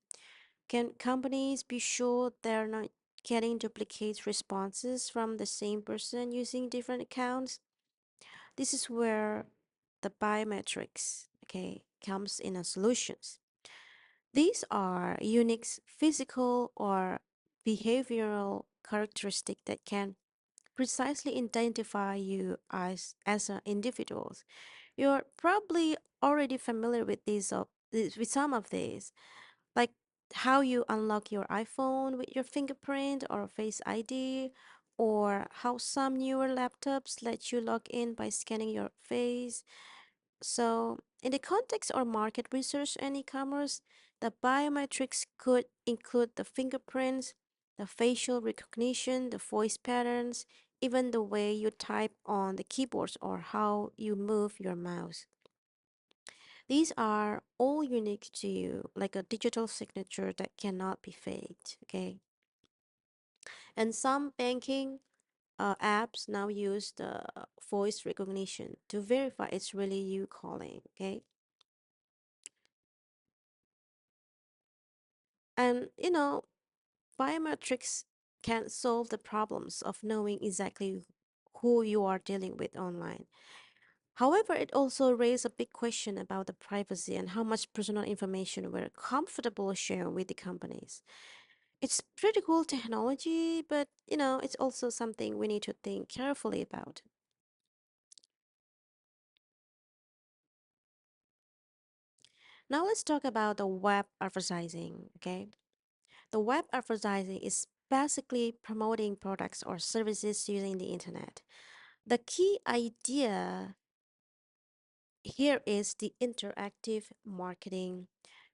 can companies be sure they're not getting duplicate responses from the same person using different accounts? This is where the biometrics, okay, comes in as solutions. These are unique physical or behavioral characteristics that can precisely identify you as an individual. You're probably already familiar with with some of these, like how you unlock your iPhone with your fingerprint or Face ID, or how some newer laptops let you log in by scanning your face. So, in the context of market research and e-commerce, the biometrics could include the fingerprints, the facial recognition, the voice patterns, even the way you type on the keyboards or how you move your mouse. These are all unique to you, like a digital signature that cannot be faked, okay? And some banking apps now use the voice recognition to verify it's really you calling, okay? And biometrics can solve the problems of knowing exactly who you are dealing with online. However, it also raises a big question about the privacy and how much personal information we're comfortable sharing with the companies. It's pretty cool technology, but it's also something we need to think carefully about. Now let's talk about the web advertising, okay? The web advertising is basically promoting products or services using the internet. The key idea here is the interactive marketing,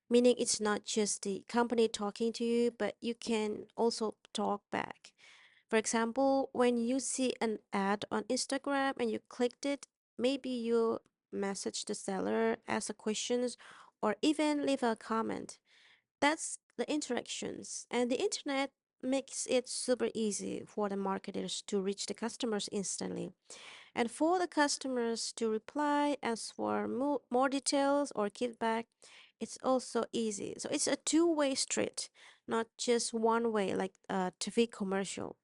meaning it's not just the company talking to you, but you can also talk back. For example, when you see an ad on Instagram and you clicked it, maybe you message the seller, ask a questions, or even leave a comment. That's the interactions. And the internet makes it super easy for the marketers to reach the customers instantly. And for the customers to reply, ask for more details or feedback, it's also easy. So it's a two-way street, not just one way like a TV commercial.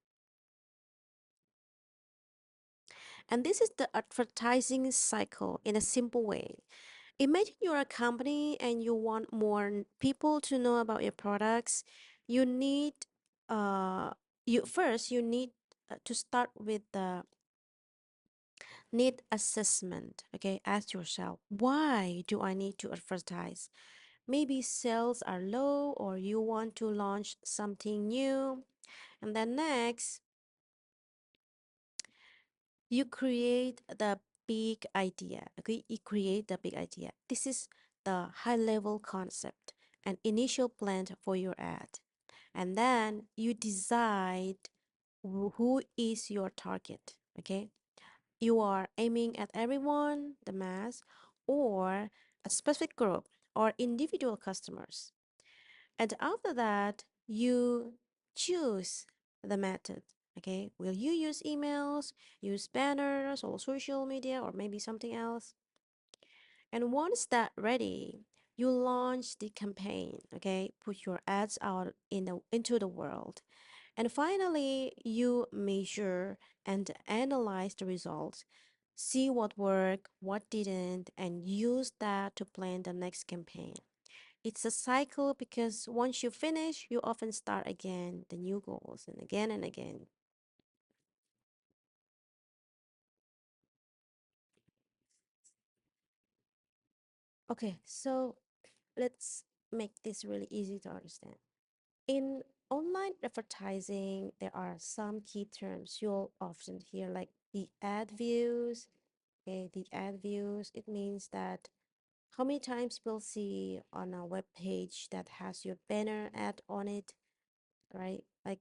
And this is the advertising cycle in a simple way. Imagine you're a company and you want more people to know about your products. You need uh you need to start with the need assessment. Okay, ask yourself, why do I need to advertise? Maybe sales are low or you want to launch something new. And then next, you create the big idea. Okay, you create the big idea. This is the high level concept and initial plan for your ad. And then you decide who is your target. Okay, you are aiming at everyone, the mass, or a specific group or individual customers. And after that, you choose the method. Okay, will you use emails, use banners, or social media, or maybe something else? And once that ready, you launch the campaign. Okay, put your ads out into the world. And finally, you measure and analyze the results, see what worked, what didn't, and use that to plan the next campaign. It's a cycle because once you finish, you often start again the new goals and again and again. Okay, so let's make this really easy to understand. In Online advertising, there are some key terms you'll often hear, like the ad views. Okay, the ad views, it means that how many times you'll see on a web page that has your banner ad on it, right? Like,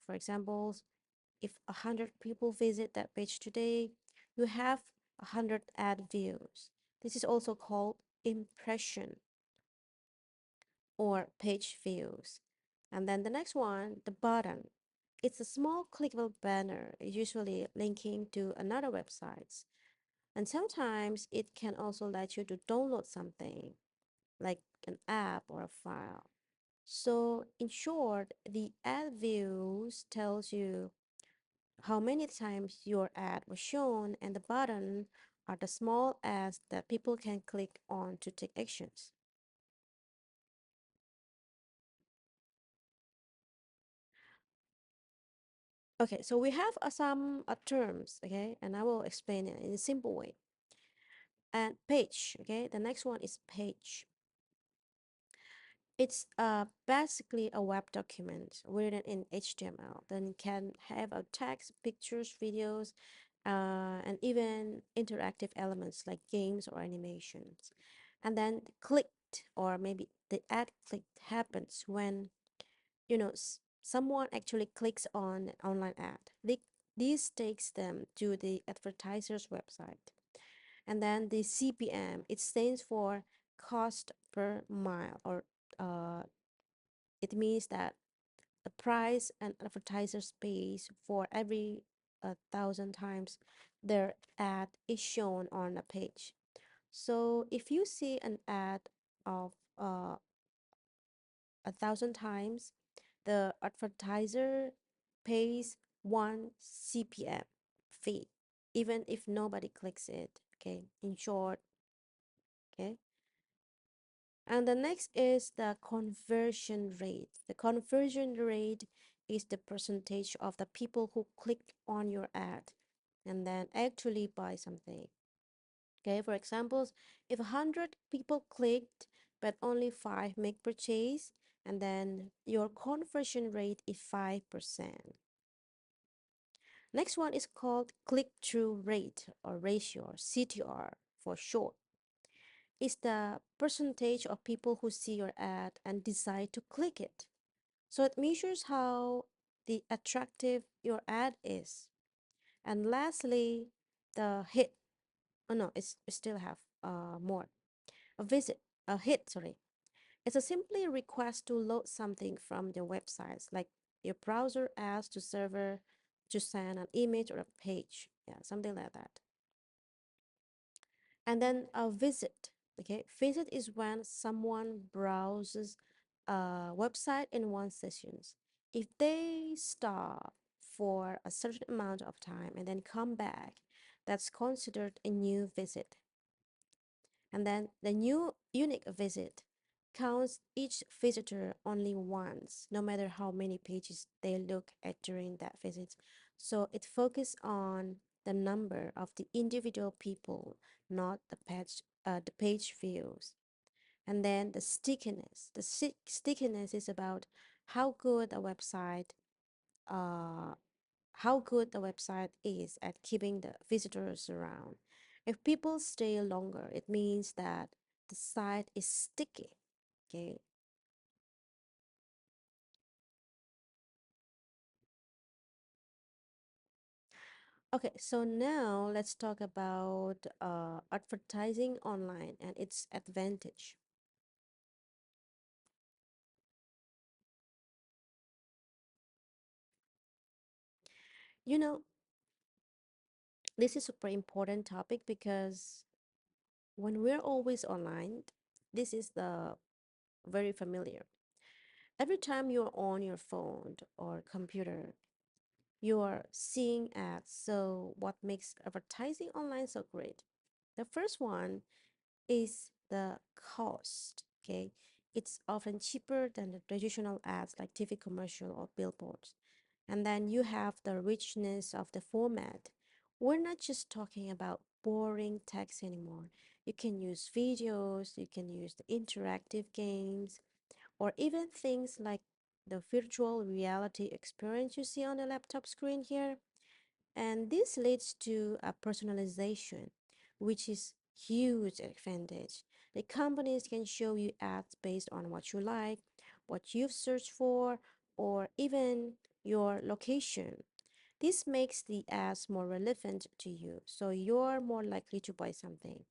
for example, if 100 people visit that page today, you have 100 ad views. This is also called impression or page views. And then the next one, the button. It's a small clickable banner, usually linking to another website. And sometimes it can also let you to download something like an app or a file. So in short, the ad views tells you how many times your ad was shown, and the button are the small ads that people can click on to take actions. Okay, so we have some terms, okay, and I will explain it in a simple way. And page, okay, the next one is page. It's basically a web document written in HTML. Then can have a text, pictures, videos, and even interactive elements like games or animations. And then clicked, or maybe the ad clicked happens when someone actually clicks on an online ad. This takes them to the advertiser's website. And then the CPM, it stands for cost per mile, or uh, it means that the price an advertiser pays for every 1,000 times their ad is shown on a page. So if you see an ad of 1,000 times, the advertiser pays one CPM fee, even if nobody clicks it. Okay, in short, okay. And the next is the conversion rate. The conversion rate is the percentage of the people who click on your ad and then actually buy something. Okay, for examples, if 100 people clicked but only five make purchase, and then your conversion rate is 5%. Next one is called click-through rate or ratio, or CTR for short. It's the percentage of people who see your ad and decide to click it. So it measures how the attractive your ad is. And lastly, the hit. Oh no, it still have more. A visit, a hit, sorry. It's a simply request to load something from their websites, like your browser asks to server to send an image or a page. Yeah, something like that. And then a visit. Okay, visit is when someone browses a website in one sessions. If they stop for a certain amount of time and then come back, that's considered a new visit. And then the new unique visit counts each visitor only once, no matter how many pages they look at during that visit. So it focuses on the number of the individual people, not the page views. And then the stickiness. The stickiness is about how good a website uh, how good the website is at keeping the visitors around. If people stay longer, it means that the site is sticky. Okay. Okay, so now let's talk about advertising online and its advantage. You know, this is a super important topic because when we're always online, this is the very familiar. Every time you're on your phone or computer, you're seeing ads. So, what makes advertising online so great? The first one is the cost. Okay, it's often cheaper than the traditional ads like TV commercial or billboards. And then you have the richness of the format. We're not just talking about boring text anymore. You can use videos, you can use the interactive games, or even things like the virtual reality experience you see on the laptop screen here. And this leads to a personalization, which is huge advantage. The companies can show you ads based on what you like, what you've searched for, or even your location. This makes the ads more relevant to you, so you're more likely to buy something.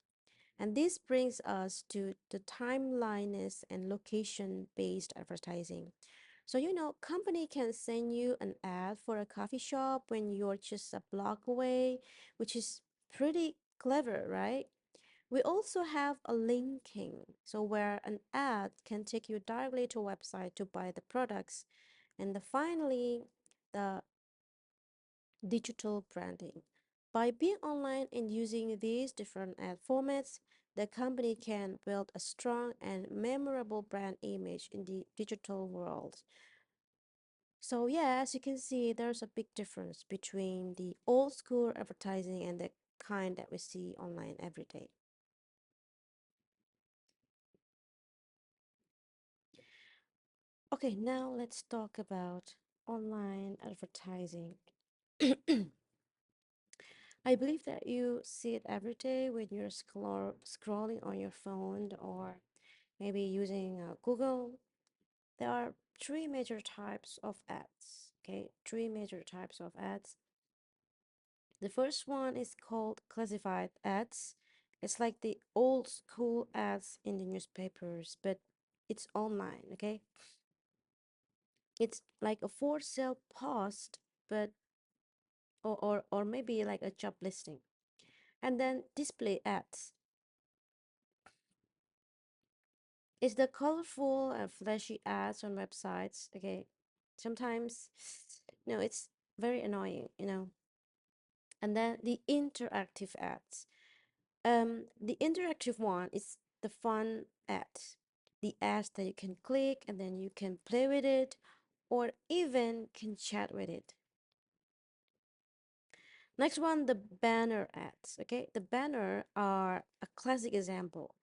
And this brings us to the timeliness and location-based advertising. So, company can send you an ad for a coffee shop when you're just a block away, which is pretty clever, right? We also have a linking, so where an ad can take you directly to a website to buy the products. And finally, the digital branding. By being online and using these different ad formats, the company can build a strong and memorable brand image in the digital world. So, yeah, as you can see, there's a big difference between the old school advertising and the kind that we see online every day. Okay, now let's talk about online advertising. I believe that you see it every day when you're scrolling on your phone or maybe using Google. There are three major types of ads. Okay, three major types of ads. The first one is called classified ads. It's like the old school ads in the newspapers, but it's online. Okay, it's like a for sale post, but or maybe like a job listing. And then display ads. It's the colorful and flashy ads on websites. Okay, sometimes, it's very annoying. And then the interactive ads. The interactive one is the fun ads, the ads that you can click and then you can play with it or even can chat with it. Next one, the banner ads. Okay, the banner are a classic example.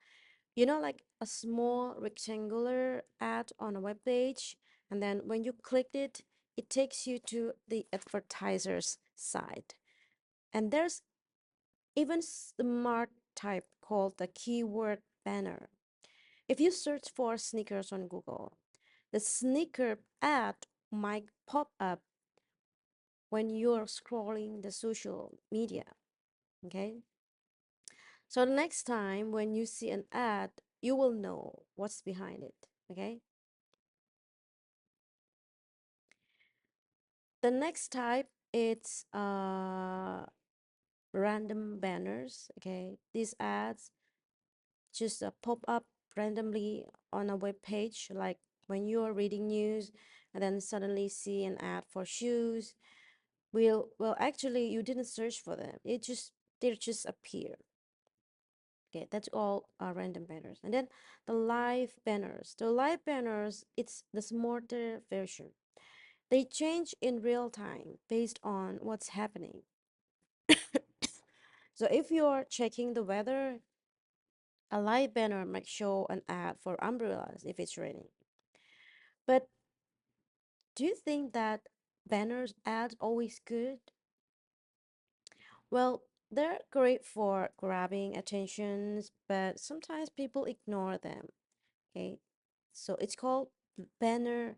Like a small rectangular ad on a web page, and then when you click it, it takes you to the advertiser's side. And there's even smart type called the keyword banner. If you search for sneakers on Google, the sneaker ad might pop up when you're scrolling the social media. Okay. So the next time when you see an ad, you will know what's behind it. Okay. The next type it's random banners. Okay. These ads just pop up randomly on a web page, like when you're reading news and then suddenly see an ad for shoes. Well, actually, you didn't search for them. They just appear. Okay, that's all random banners. And then the live banners. The live banners, it's the smarter version. They change in real time based on what's happening. So if you're checking the weather, a live banner might show an ad for umbrellas if it's raining. But do you think that banners ads always good? Well, they're great for grabbing attentions, but sometimes people ignore them. Okay, so it's called banner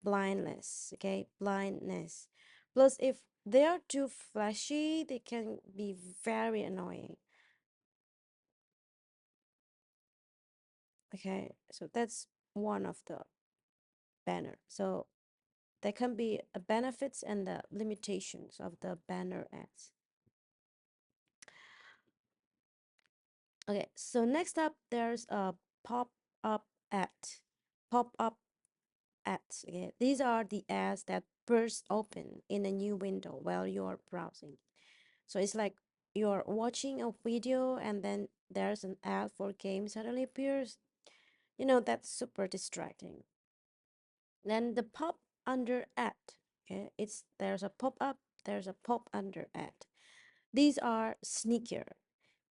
blindness. Okay, blindness. Plus, if they are too flashy, they can be very annoying. Okay, so that's one of the banner. So there can be benefits and the limitations of the banner ads. Okay, so next up, there's a pop-up ad. Pop-up ads. Okay, these are the ads that burst open in a new window while you're browsing. So it's like you're watching a video and then there's an ad for game suddenly appears. That's super distracting. Then the pop under ad. Okay, there's a pop up, there's a pop under ad. These are sneakier.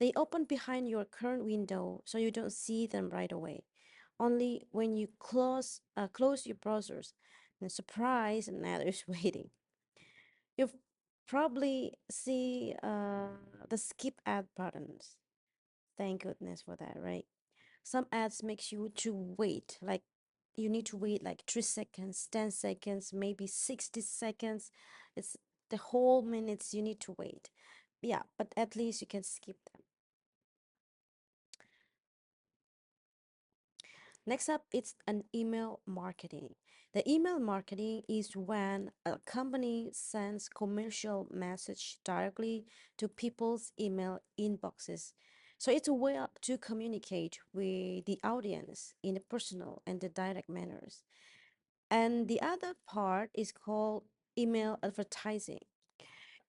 They open behind your current window so you don't see them right away. Only when you close your browsers. and surprise, and others waiting. You've probably see the skip ad buttons. Thank goodness for that, right? Some ads makes you to wait, like you need to wait like 3 seconds, 10 seconds, maybe 60 seconds. It's the whole minutes you need to wait. Yeah, but at least you can skip them. Next up, it's an email marketing. The email marketing is when a company sends commercial message directly to people's email inboxes. So it's a way to communicate with the audience in a personal and the direct manners. And the other part is called email advertising.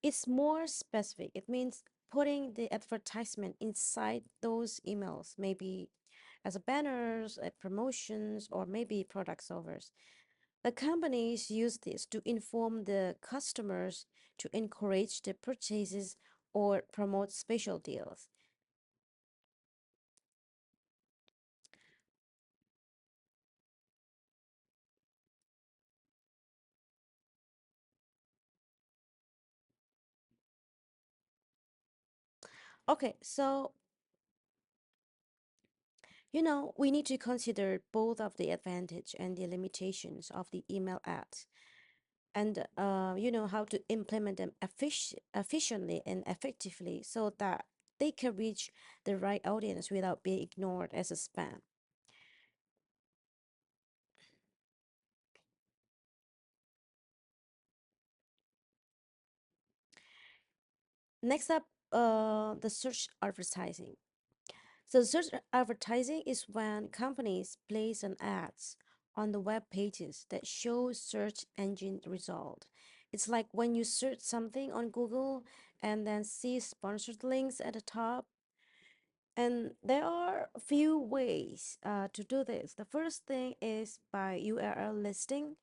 It's more specific. It means putting the advertisement inside those emails, maybe as a banners, promotions, or maybe product offers. The companies use this to inform the customers to encourage the purchases or promote special deals. Okay, so we need to consider both of the advantage and the limitations of the email ads, and how to implement them efficiently and effectively so that they can reach the right audience without being ignored as a spam. Next up, the search advertising. So search advertising is when companies place an ads on the web pages that show search engine result. It's like when you search something on Google and then see sponsored links at the top. And there are a few ways to do this. The first thing is by URL listing.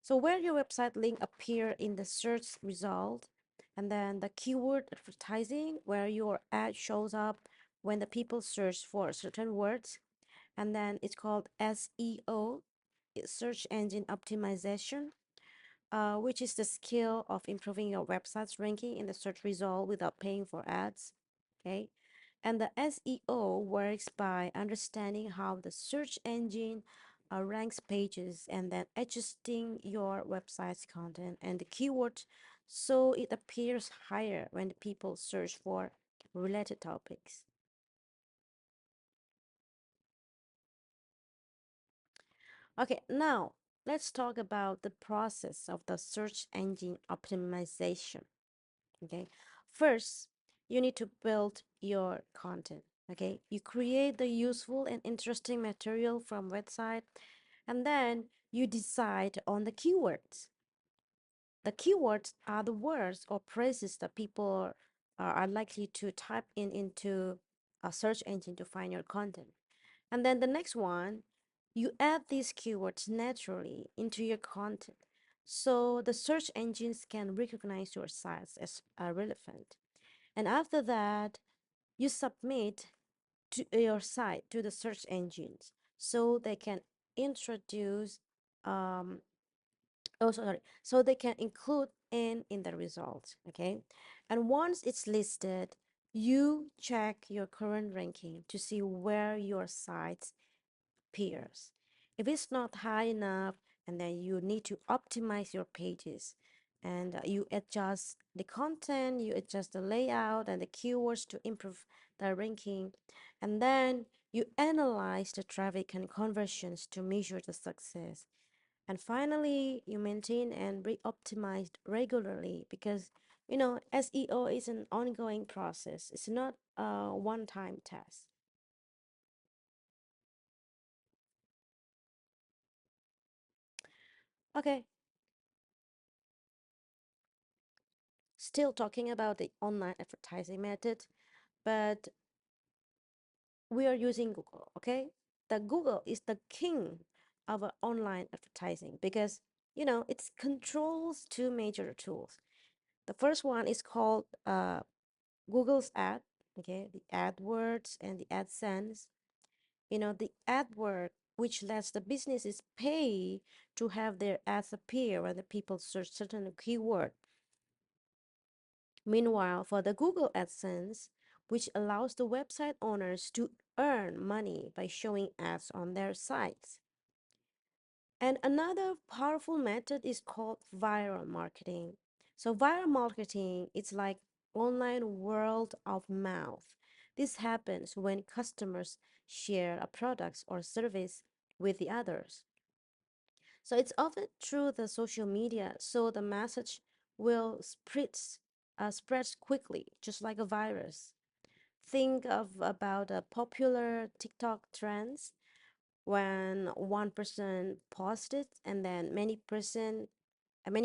So where your website link appear in the search result, and then the keyword advertising where your ad shows up when the people search for certain words, and then it's called SEO, search engine optimization, which is the skill of improving your website's ranking in the search result without paying for ads. Okay. And the SEO works by understanding how the search engine ranks pages and then adjusting your website's content and the keywords so it appears higher when the people search for related topics. Okay, now let's talk about the process of the search engine optimization. Okay, first you need to build your content. Okay, you create the useful and interesting material from website, and then you decide on the keywords. The keywords are the words or phrases that people are likely to type in into a search engine to find your content. And then the next one, you add these keywords naturally into your content so the search engines can recognize your sites as relevant. And after that, you submit to your site to the search engines so they can introduce um, oh sorry, so they can include in the results. Okay, and once it's listed, you check your current ranking to see where your site appears. If it's not high enough, and then you need to optimize your pages, and you adjust the content, you adjust the layout and the keywords to improve the ranking, and then you analyze the traffic and conversions to measure the success. And finally, you maintain and re-optimize regularly because SEO is an ongoing process. It's not a one-time task. Okay, still talking about the online advertising method, but we are using Google. Okay, the Google is the king of online advertising because it controls two major tools. The first one is called Google's ad. Okay, the AdWords and the AdSense. The AdWord which lets the businesses pay to have their ads appear when the people search certain keyword. Meanwhile, for the Google AdSense, which allows the website owners to earn money by showing ads on their sites. And another powerful method is called viral marketing. So viral marketing is like online word of mouth. This happens when customers share a product or service with the others. So it's often through the social media, so the message will spread quickly, just like a virus. Think of about a popular TikTok trends when one person posts it and then many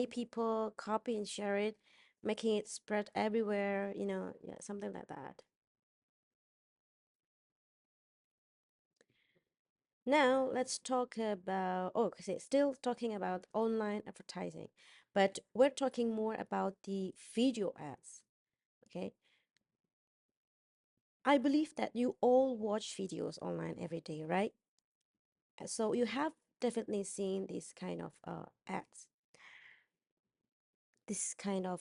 people copy and share it, making it spread everywhere, yeah, something like that. Now let's talk about, oh, okay, still talking about online advertising, but we're talking more about the video ads. Okay, I believe that you all watch videos online every day, right? So you have definitely seen this kind of ads, this kind of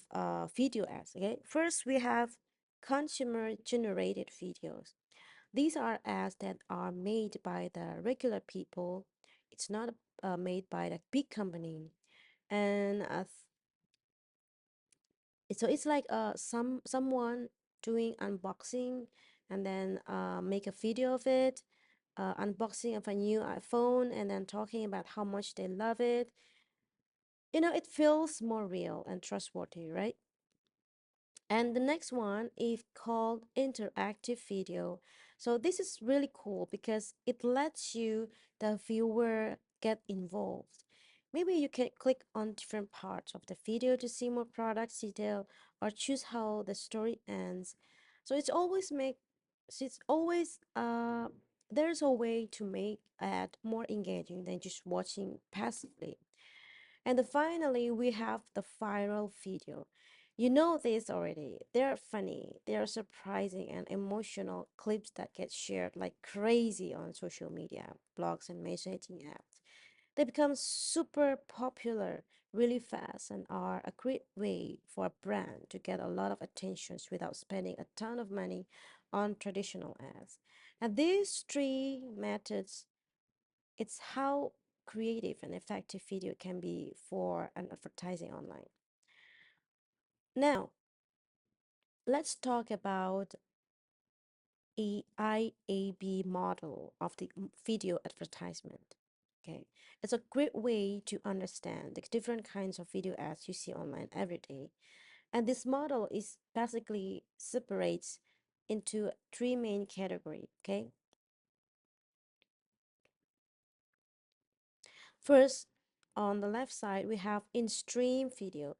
video ads. Okay, first we have consumer generated videos. These are ads that are made by the regular people. It's not made by the big company. And so it's like someone doing unboxing and then make a video of it, unboxing of a new iPhone and then talking about how much they love it. It feels more real and trustworthy, right? And the next one is called interactive video. So this is really cool because it lets you, the viewer, get involved. Maybe you can click on different parts of the video to see more product detail or choose how the story ends. So it's always there's a way to make ad more engaging than just watching passively. And finally, we have the viral video. You know this already. They're funny, they're surprising and emotional clips that get shared like crazy on social media, blogs, and messaging apps. They become super popular really fast and are a great way for a brand to get a lot of attentions without spending a ton of money on traditional ads. And these three methods, it's how creative and effective video can be for an advertising online. Now, let's talk about a IAB model of the video advertisement. Okay, it's a great way to understand the different kinds of video ads you see online every day. And this model is basically separates into three main categories. Okay, first, on the left side, we have in-stream video.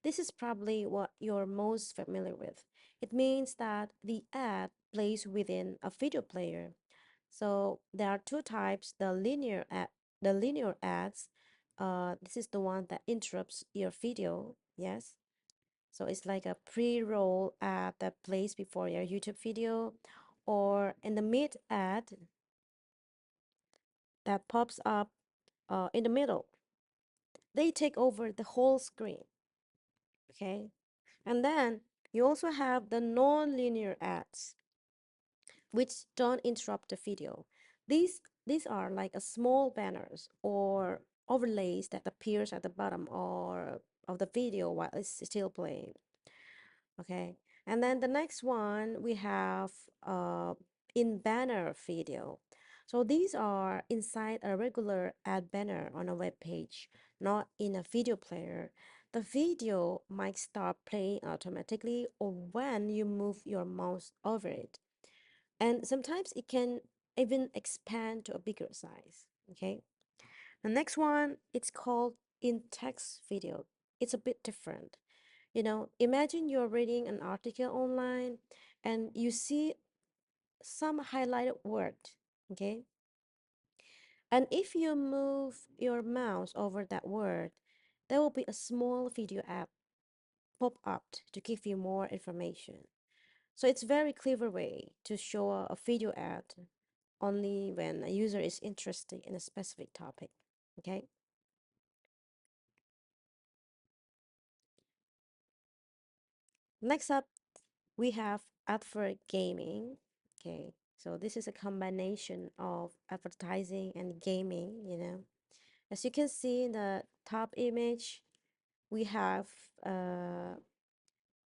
This is probably what you're most familiar with. It means that the ad plays within a video player. So there are two types, the linear ads. This is the one that interrupts your video, yes. So it's like a pre-roll ad that plays before your YouTube video, or in the mid ad that pops up in the middle. They take over the whole screen, okay? And then you also have the non-linear ads, which don't interrupt the video. These are like a small banners or overlays that appears at the bottom or of the video while it's still playing. Okay. And then the next one we have in banner video. So these are inside a regular ad banner on a web page, not in a video player. The video might start playing automatically or when you move your mouse over it. And sometimes it can even expand to a bigger size. Okay. The next one, it's called in text video. It's a bit different. Imagine you're reading an article online and you see some highlighted word, okay? And if you move your mouse over that word, there will be a small video app pop up to give you more information. So it's very clever way to show a video ad only when a user is interested in a specific topic. Okay. Next up, we have advert gaming. Okay. So this is a combination of advertising and gaming, As you can see in the top image, we have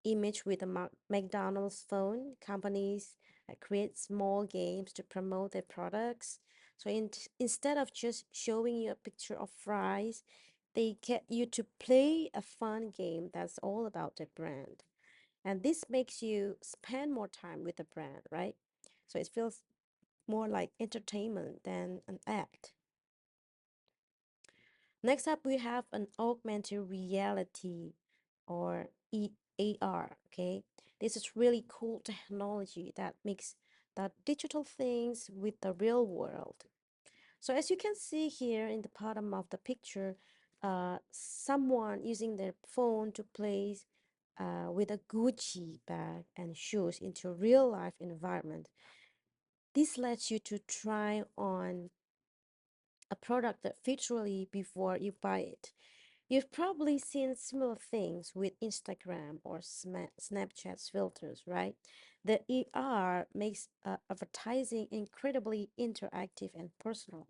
image with a McDonald's phone. Companies create small games to promote their products. So instead of just showing you a picture of fries, they get you to play a fun game that's all about the brand. And this makes you spend more time with the brand, right? So it feels more like entertainment than an act. Next up, we have an augmented reality or AR. Okay, this is really cool technology that makes the digital things with the real world. So as you can see here in the bottom of the picture, someone using their phone to place with a Gucci bag and shoes into a real life environment. This lets you to try on a product that virtually before you buy it. You've probably seen similar things with Instagram or Snapchat's filters, right? The ER makes advertising incredibly interactive and personal.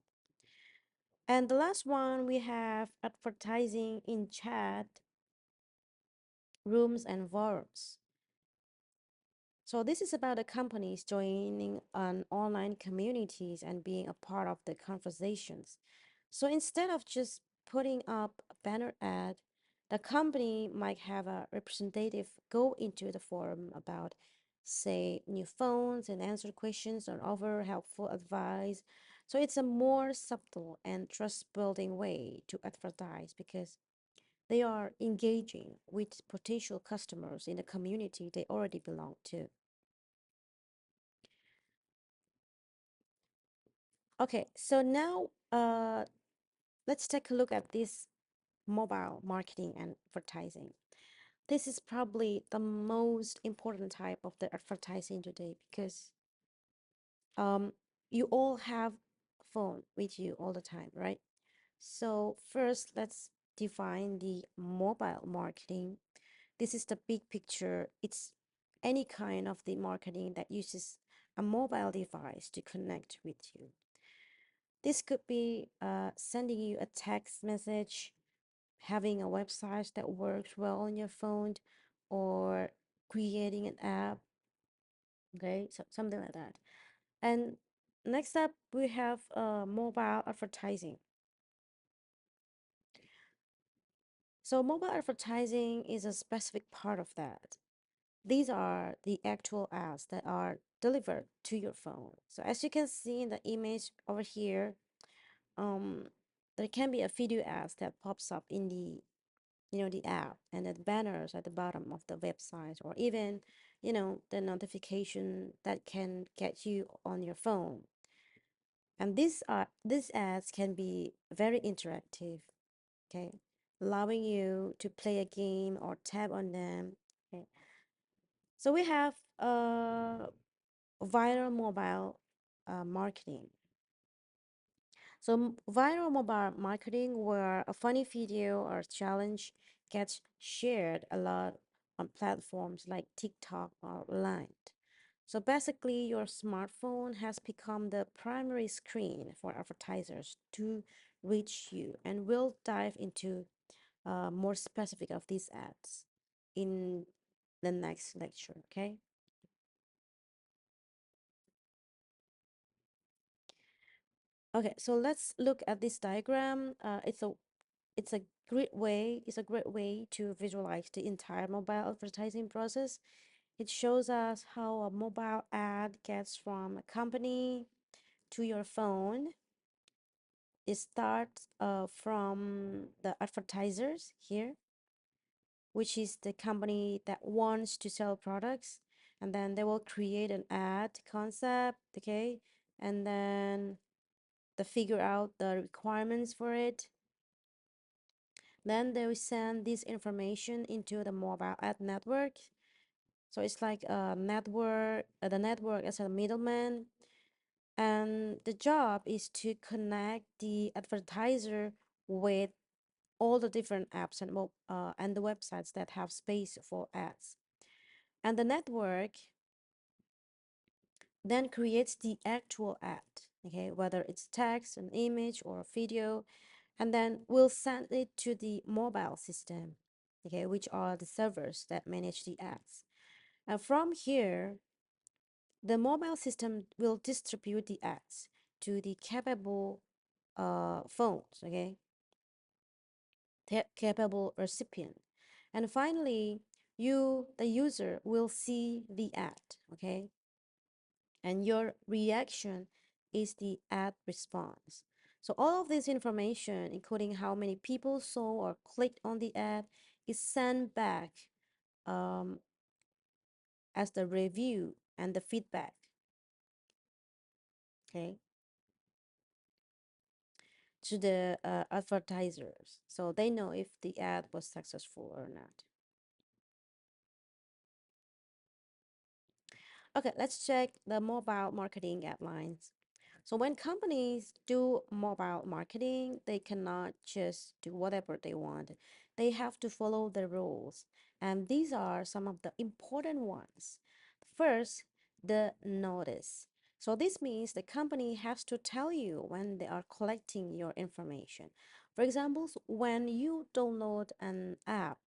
And the last one, we have advertising in chat rooms and forums. So this is about the companies joining on online communities and being a part of the conversations. So instead of just putting up a banner ad, the company might have a representative go into the forum about, say, new phones and answer questions or offer helpful advice. So it's a more subtle and trust building way to advertise because they are engaging with potential customers in the community they already belong to. Okay, so now let's take a look at this mobile marketing and advertising. This is probably the most important type of the advertising today because um, you all have a phone with you all the time, right? So first, let's define the mobile marketing. This is the big picture. It's any kind of the marketing that uses a mobile device to connect with you. This could be sending you a text message, having a website that works well on your phone, or creating an app, okay, so something like that. And next up, we have mobile advertising. So mobile advertising is a specific part of that. These are the actual ads that are delivered to your phone. So as you can see in the image over here, um, there can be a video ads that pops up in the app and the banners at the bottom of the website, or even the notification that can get you on your phone. And these ads can be very interactive, okay, allowing you to play a game or tap on them. Okay, so we have viral mobile marketing. So viral mobile marketing, where a funny video or challenge gets shared a lot on platforms like TikTok or Line. So basically, your smartphone has become the primary screen for advertisers to reach you, and we'll dive into more specific of these ads in the next lecture. Okay. Okay. So let's look at this diagram. It's a great way to visualize the entire mobile advertising process. It shows us how a mobile ad gets from a company to your phone. It starts from the advertisers here, which is the company that wants to sell products, and then they will create an ad concept, okay, and then they figure out the requirements for it. Then they will send this information into the mobile ad network. So it's like a network, the network as a middleman, And the job is to connect the advertiser with all the different apps and the websites that have space for ads. And the network then creates the actual ad, okay, whether it's text, an image, or a video, and then we'll send it to the mobile system, okay, which are the servers that manage the ads. And from here, the mobile system will distribute the ads to the capable phones, okay, capable recipient. And finally, you, the user, will see the ad, okay, and your reaction is the ad response. So all of this information, including how many people saw or clicked on the ad, is sent back um, as the review and the feedback, okay, to the advertisers, so they know if the ad was successful or not. Okay, let's check the mobile marketing guidelines. So when companies do mobile marketing, they cannot just do whatever they want. They have to follow the rules. And these are some of the important ones. First, the notice. So this means the company has to tell you when they are collecting your information. For example, when you download an app,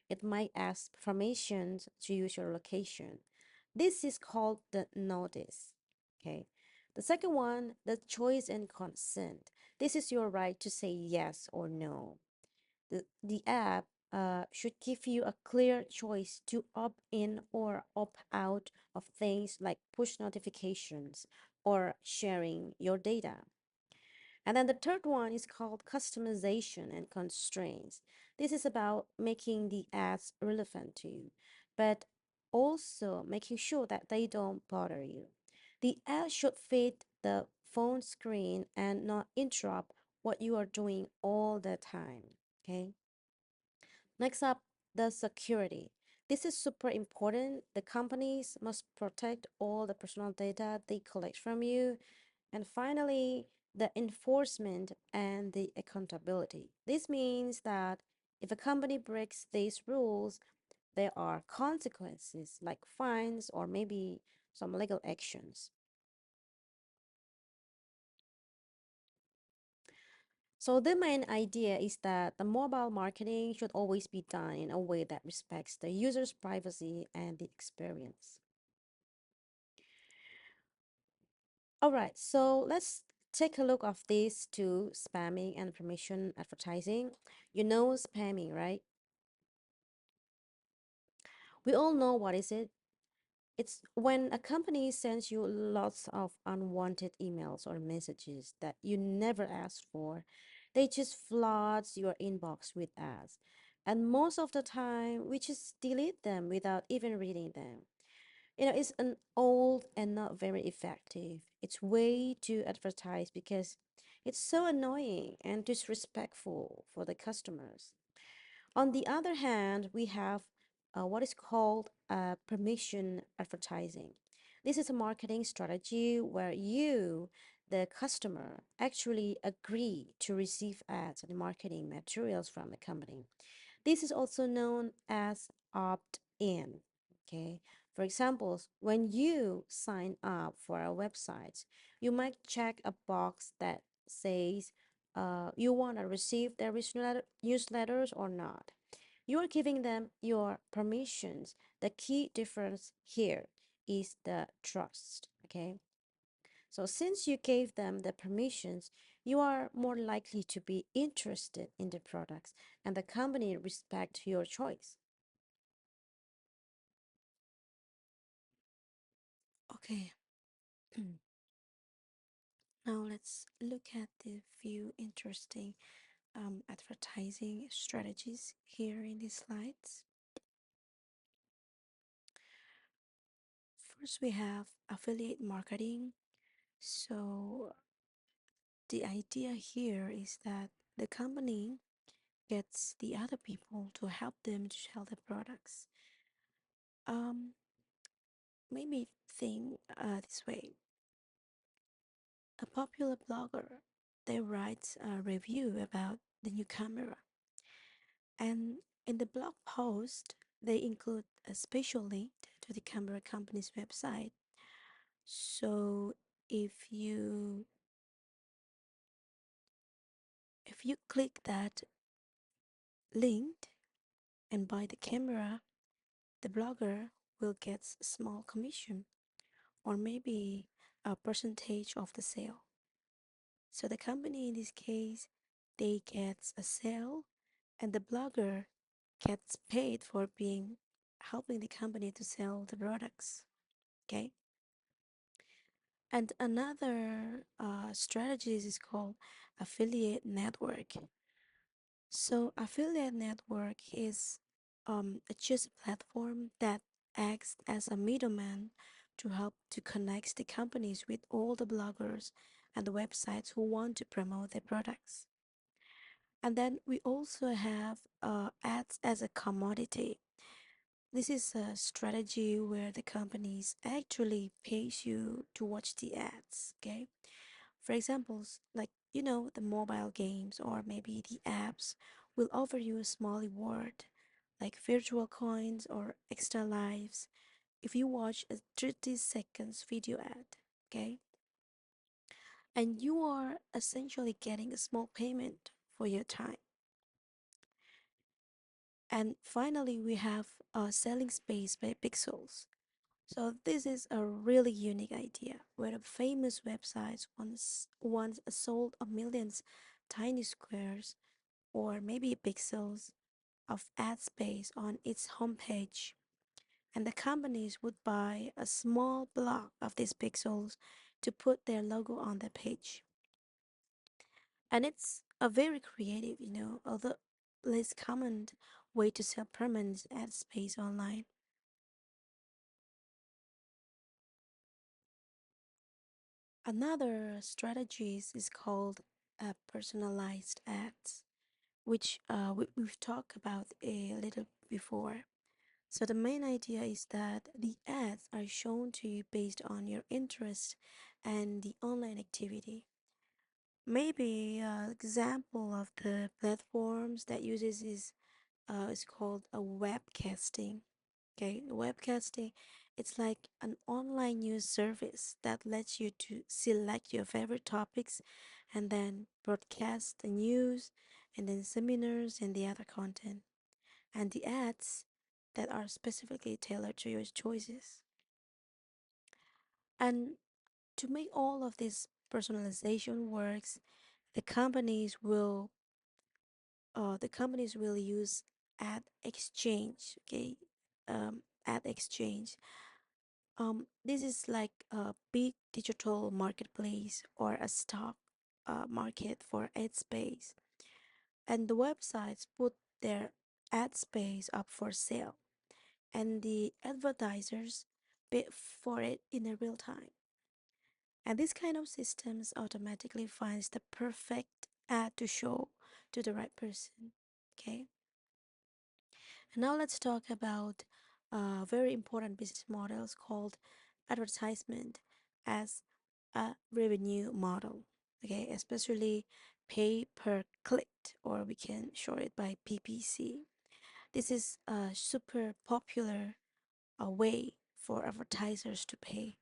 it might ask permissions to use your location. This is called the notice. Okay. The second one, the choice and consent. This is your right to say yes or no. The app should give you a clear choice to opt in or opt out of things like push notifications or sharing your data. And then the third one is called customization and constraints. This is about making the ads relevant to you, but also making sure that they don't bother you. The ad should fit the phone screen and not interrupt what you are doing all the time. Okay. Next up, the security. This is super important. The companies must protect all the personal data they collect from you, and finally, the enforcement and the accountability. This means that if a company breaks these rules, there are consequences like fines or maybe some legal actions. So, the main idea is that the mobile marketing should always be done in a way that respects the user's privacy and the experience. All right, so let's take a look of these two, spamming and permission advertising. You know spamming, right? We all know what is it. It's when a company sends you lots of unwanted emails or messages that you never asked for. They just floods your inbox with ads. And most of the time, we just delete them without even reading them. It's an old and not very effective. It's way too advertised because it's so annoying and disrespectful for the customers. On the other hand, we have what is called permission advertising. This is a marketing strategy where you, the customer, actually agree to receive ads and marketing materials from the company. This is also known as opt-in. Okay. For example, when you sign up for a website, you might check a box that says you want to receive their newsletters or not. You are giving them your permissions. The key difference here is the trust. Okay. So since you gave them the permissions, you are more likely to be interested in the products and the company respect your choice. Okay, now let's look at the few interesting advertising strategies here in these slides. First, we have affiliate marketing. So, the idea here is that the company gets the other people to help them to sell the products. Um, Maybe think this way. a popular blogger. They write a review about the new camera, and in the blog post, they include a special link to the camera company's website. So if you if you click that link and buy the camera, the blogger will get a small commission or maybe a percentage of the sale. So the company in this case, they get a sale and the blogger gets paid for being helping the company to sell the products. Okay. And another strategy is called affiliate network. So affiliate network is just a platform that acts as a middleman to help to connect the companies with all the bloggers and the websites who want to promote their products. And then we also have ads as a commodity. This is a strategy where the companies actually pays you to watch the ads, okay? For examples, like the mobile games or maybe the apps will offer you a small reward, like virtual coins or extra lives if you watch a 30 seconds video ad, okay? And you are essentially getting a small payment for your time. And finally, we have selling space by pixels. So this is a really unique idea where the famous websites once sold a millions tiny squares or maybe pixels of ad space on its homepage, and the companies would buy a small block of these pixels to put their logo on the page. And it's a very creative, although less common way to sell permanent ad space online. Another strategy is called personalized ads, which we've talked about a little before. So the main idea is that the ads are shown to you based on your interest and the online activity. Maybe an example of the platforms that uses is called a webcasting. Okay, webcasting, it's like an online news service that lets you to select your favorite topics and then broadcast the news and then seminars and the other content and the ads that are specifically tailored to your choices. And to make all of this personalization works, the companies will use ad exchange. Okay, ad exchange. This is like a big digital marketplace or a stock market for ad space, and the websites put their ad space up for sale, and the advertisers bid for it in a real time. And this kind of systems automatically finds the perfect ad to show to the right person. Okay. And now let's talk about very important business models called advertisement as a revenue model. Okay, especially pay per click, or we can short it by PPC. This is a super popular way for advertisers to pay.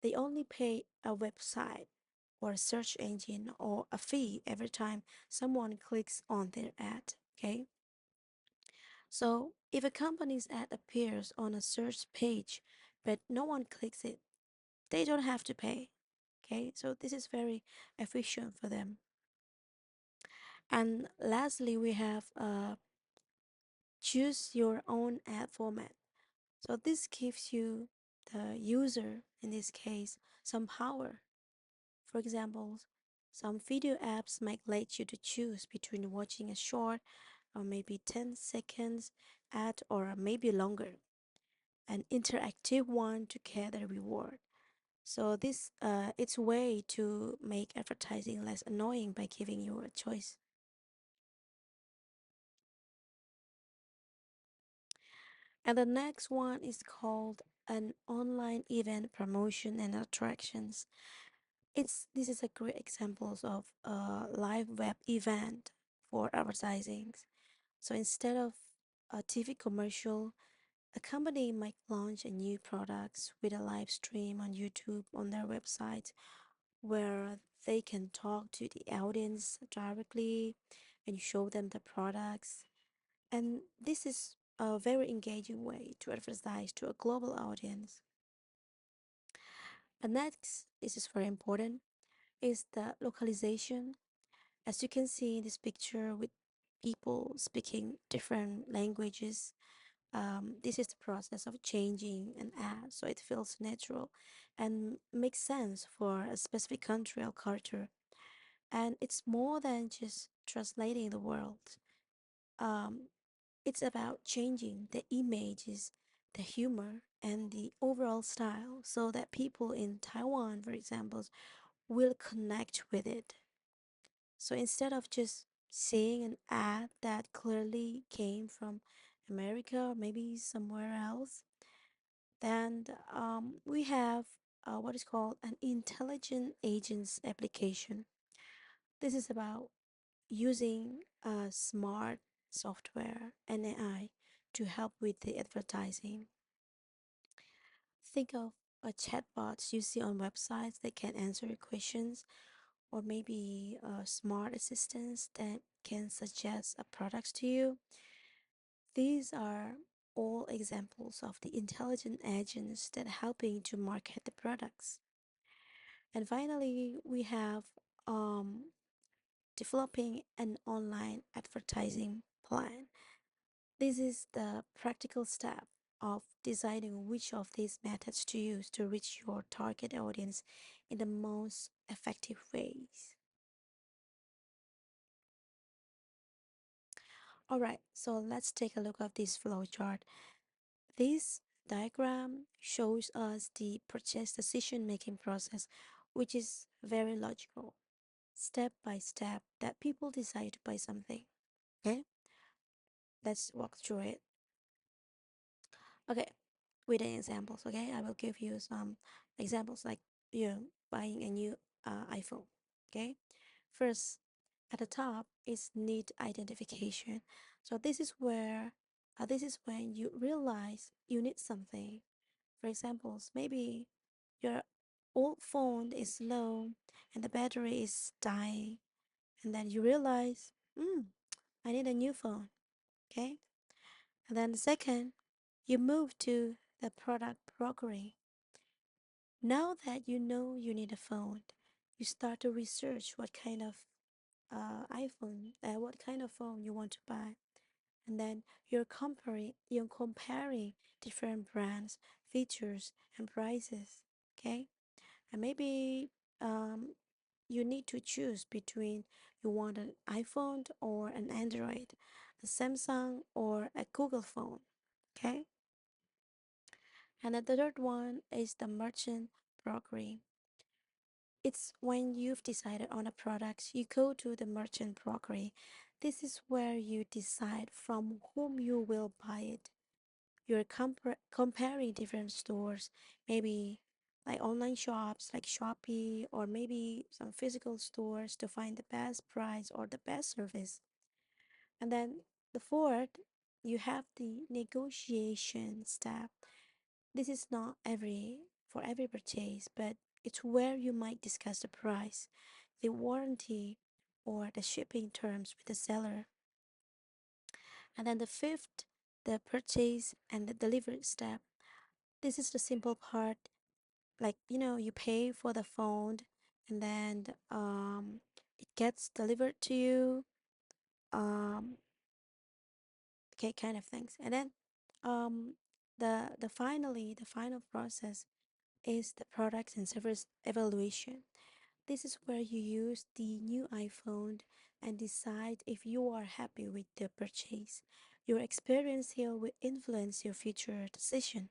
They only pay a website or a search engine or a fee every time someone clicks on their ad. Okay. So if a company's ad appears on a search page but no one clicks it, they don't have to pay. Okay. So this is very efficient for them. And lastly, we have choose your own ad format. So this gives you, the user in this case, some power. For example, some video apps might let you to choose between watching a short or maybe 10 seconds ad or maybe longer, an interactive one to get a reward. So this it's a way to make advertising less annoying by giving you a choice. And the next one is called an online event promotion and attractions. This is a great examples of a live web event for advertising. So instead of a TV commercial, a company might launch a new products with a live stream on YouTube on their website where they can talk to the audience directly and show them the products. And this is a very engaging way to advertise to a global audience. And next, this is very important, is the localization. As you can see in this picture with people speaking different languages, this is the process of changing an ad so it feels natural and makes sense for a specific country or culture. And it's more than just translating the world. Um, it's about changing the images, the humor, and the overall style so that people in Taiwan, for example, will connect with it. So instead of just seeing an ad that clearly came from America or maybe somewhere else, then we have what is called an intelligent agents application. This is about using smart software and AI to help with the advertising. Think of a chatbots you see on websites that can answer your questions, or maybe smart assistants that can suggest a product to you. These are all examples of the intelligent agents that helping to market the products. And finally, we have um, developing an online advertising plan. This is the practical step of deciding which of these methods to use to reach your target audience in the most effective ways. Alright, so let's take a look at this flow chart. This diagram shows us the purchase decision making process, which is very logical, step by step, that people decide to buy something. Okay, let's walk through it. Okay, with the examples. Okay, I will give you some examples like you buying a new iPhone. Okay, first at the top is need identification. So this is when you realize you need something. For example, maybe your old phone is low and the battery is dying, and then you realize, I need a new phone. Okay, and then the second, you move to the product brokering. Now that you know you need a phone, you start to research what kind of phone you want to buy, and then you're comparing different brands, features, and prices. Okay, and maybe um, you need to choose between you want an iPhone or an Android, a Samsung or a Google phone. Okay, and then the third one is the merchant brokering. It's when you've decided on a product, you go to the merchant brokery. This is where you decide from whom you will buy it. You're comparing different stores, maybe like online shops like Shopee, or maybe some physical stores to find the best price or the best service. And then the fourth, you have the negotiation step. This is not every for every purchase, but it's where you might discuss the price, the warranty, or the shipping terms with the seller. And then the fifth, the purchase and the delivery step. This is the simple part, like you pay for the phone, and then it gets delivered to you. Um, okay, kind of things. And then um, the final process is the product and service evaluation. This is where you use the new iPhone and decide if you are happy with the purchase. Your experience here will influence your future decision.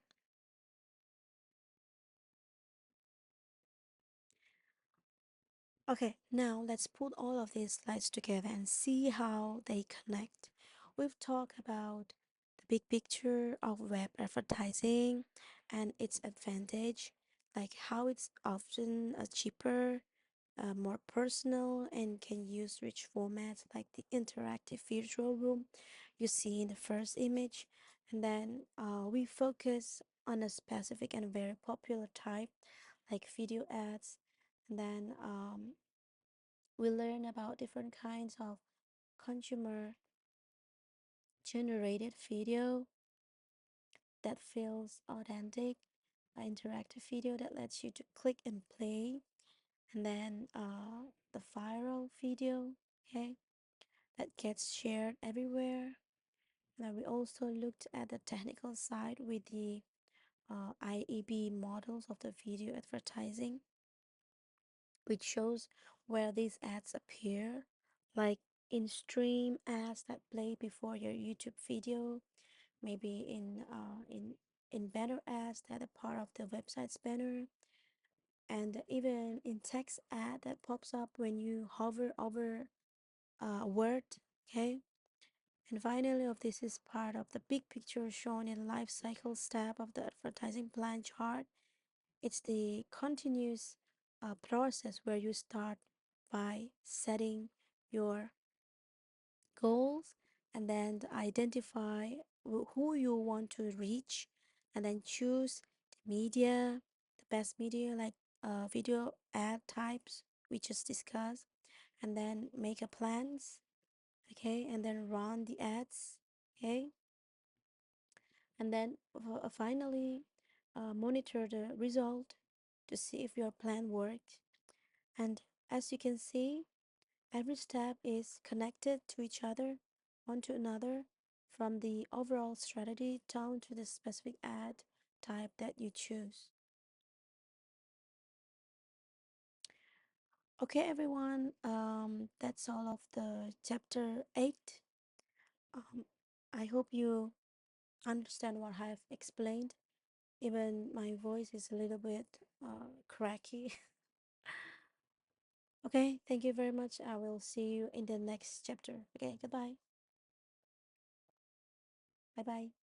Okay, now let's put all of these slides together and see how they connect. We've talked about the big picture of web advertising and its advantage, like how it's often cheaper, more personal and can use rich formats like the interactive virtual room you see in the first image. And then we focus on a specific and very popular type like video ads. And then we learn about different kinds of consumer generated video that feels authentic, interactive video that lets you to click and play, and then the viral video, okay, that gets shared everywhere. And then we also looked at the technical side with the IEB models of the video advertising, which shows where these ads appear, like in stream ads that play before your YouTube video, maybe in banner ads that are part of the website's banner, and even in text ad that pops up when you hover over a word. Okay, and finally, of this is part of the big picture shown in life cycle step of the advertising plan chart. It's the continuous process where you start by setting your goals and then identify who you want to reach, and then choose the media, the best media like video ad types we just discussed, and then make a plans, okay, and then run the ads, okay, and then finally monitor the result to see if your plan worked. And as you can see, every step is connected to each other, one to another, from the overall strategy down to the specific ad type that you choose. Okay, everyone, that's all of the chapter 8. Um, I hope you understand what I've explained. Even my voice is a little bit cracky. Okay, thank you very much. I will see you in the next chapter. Okay, goodbye. Bye bye.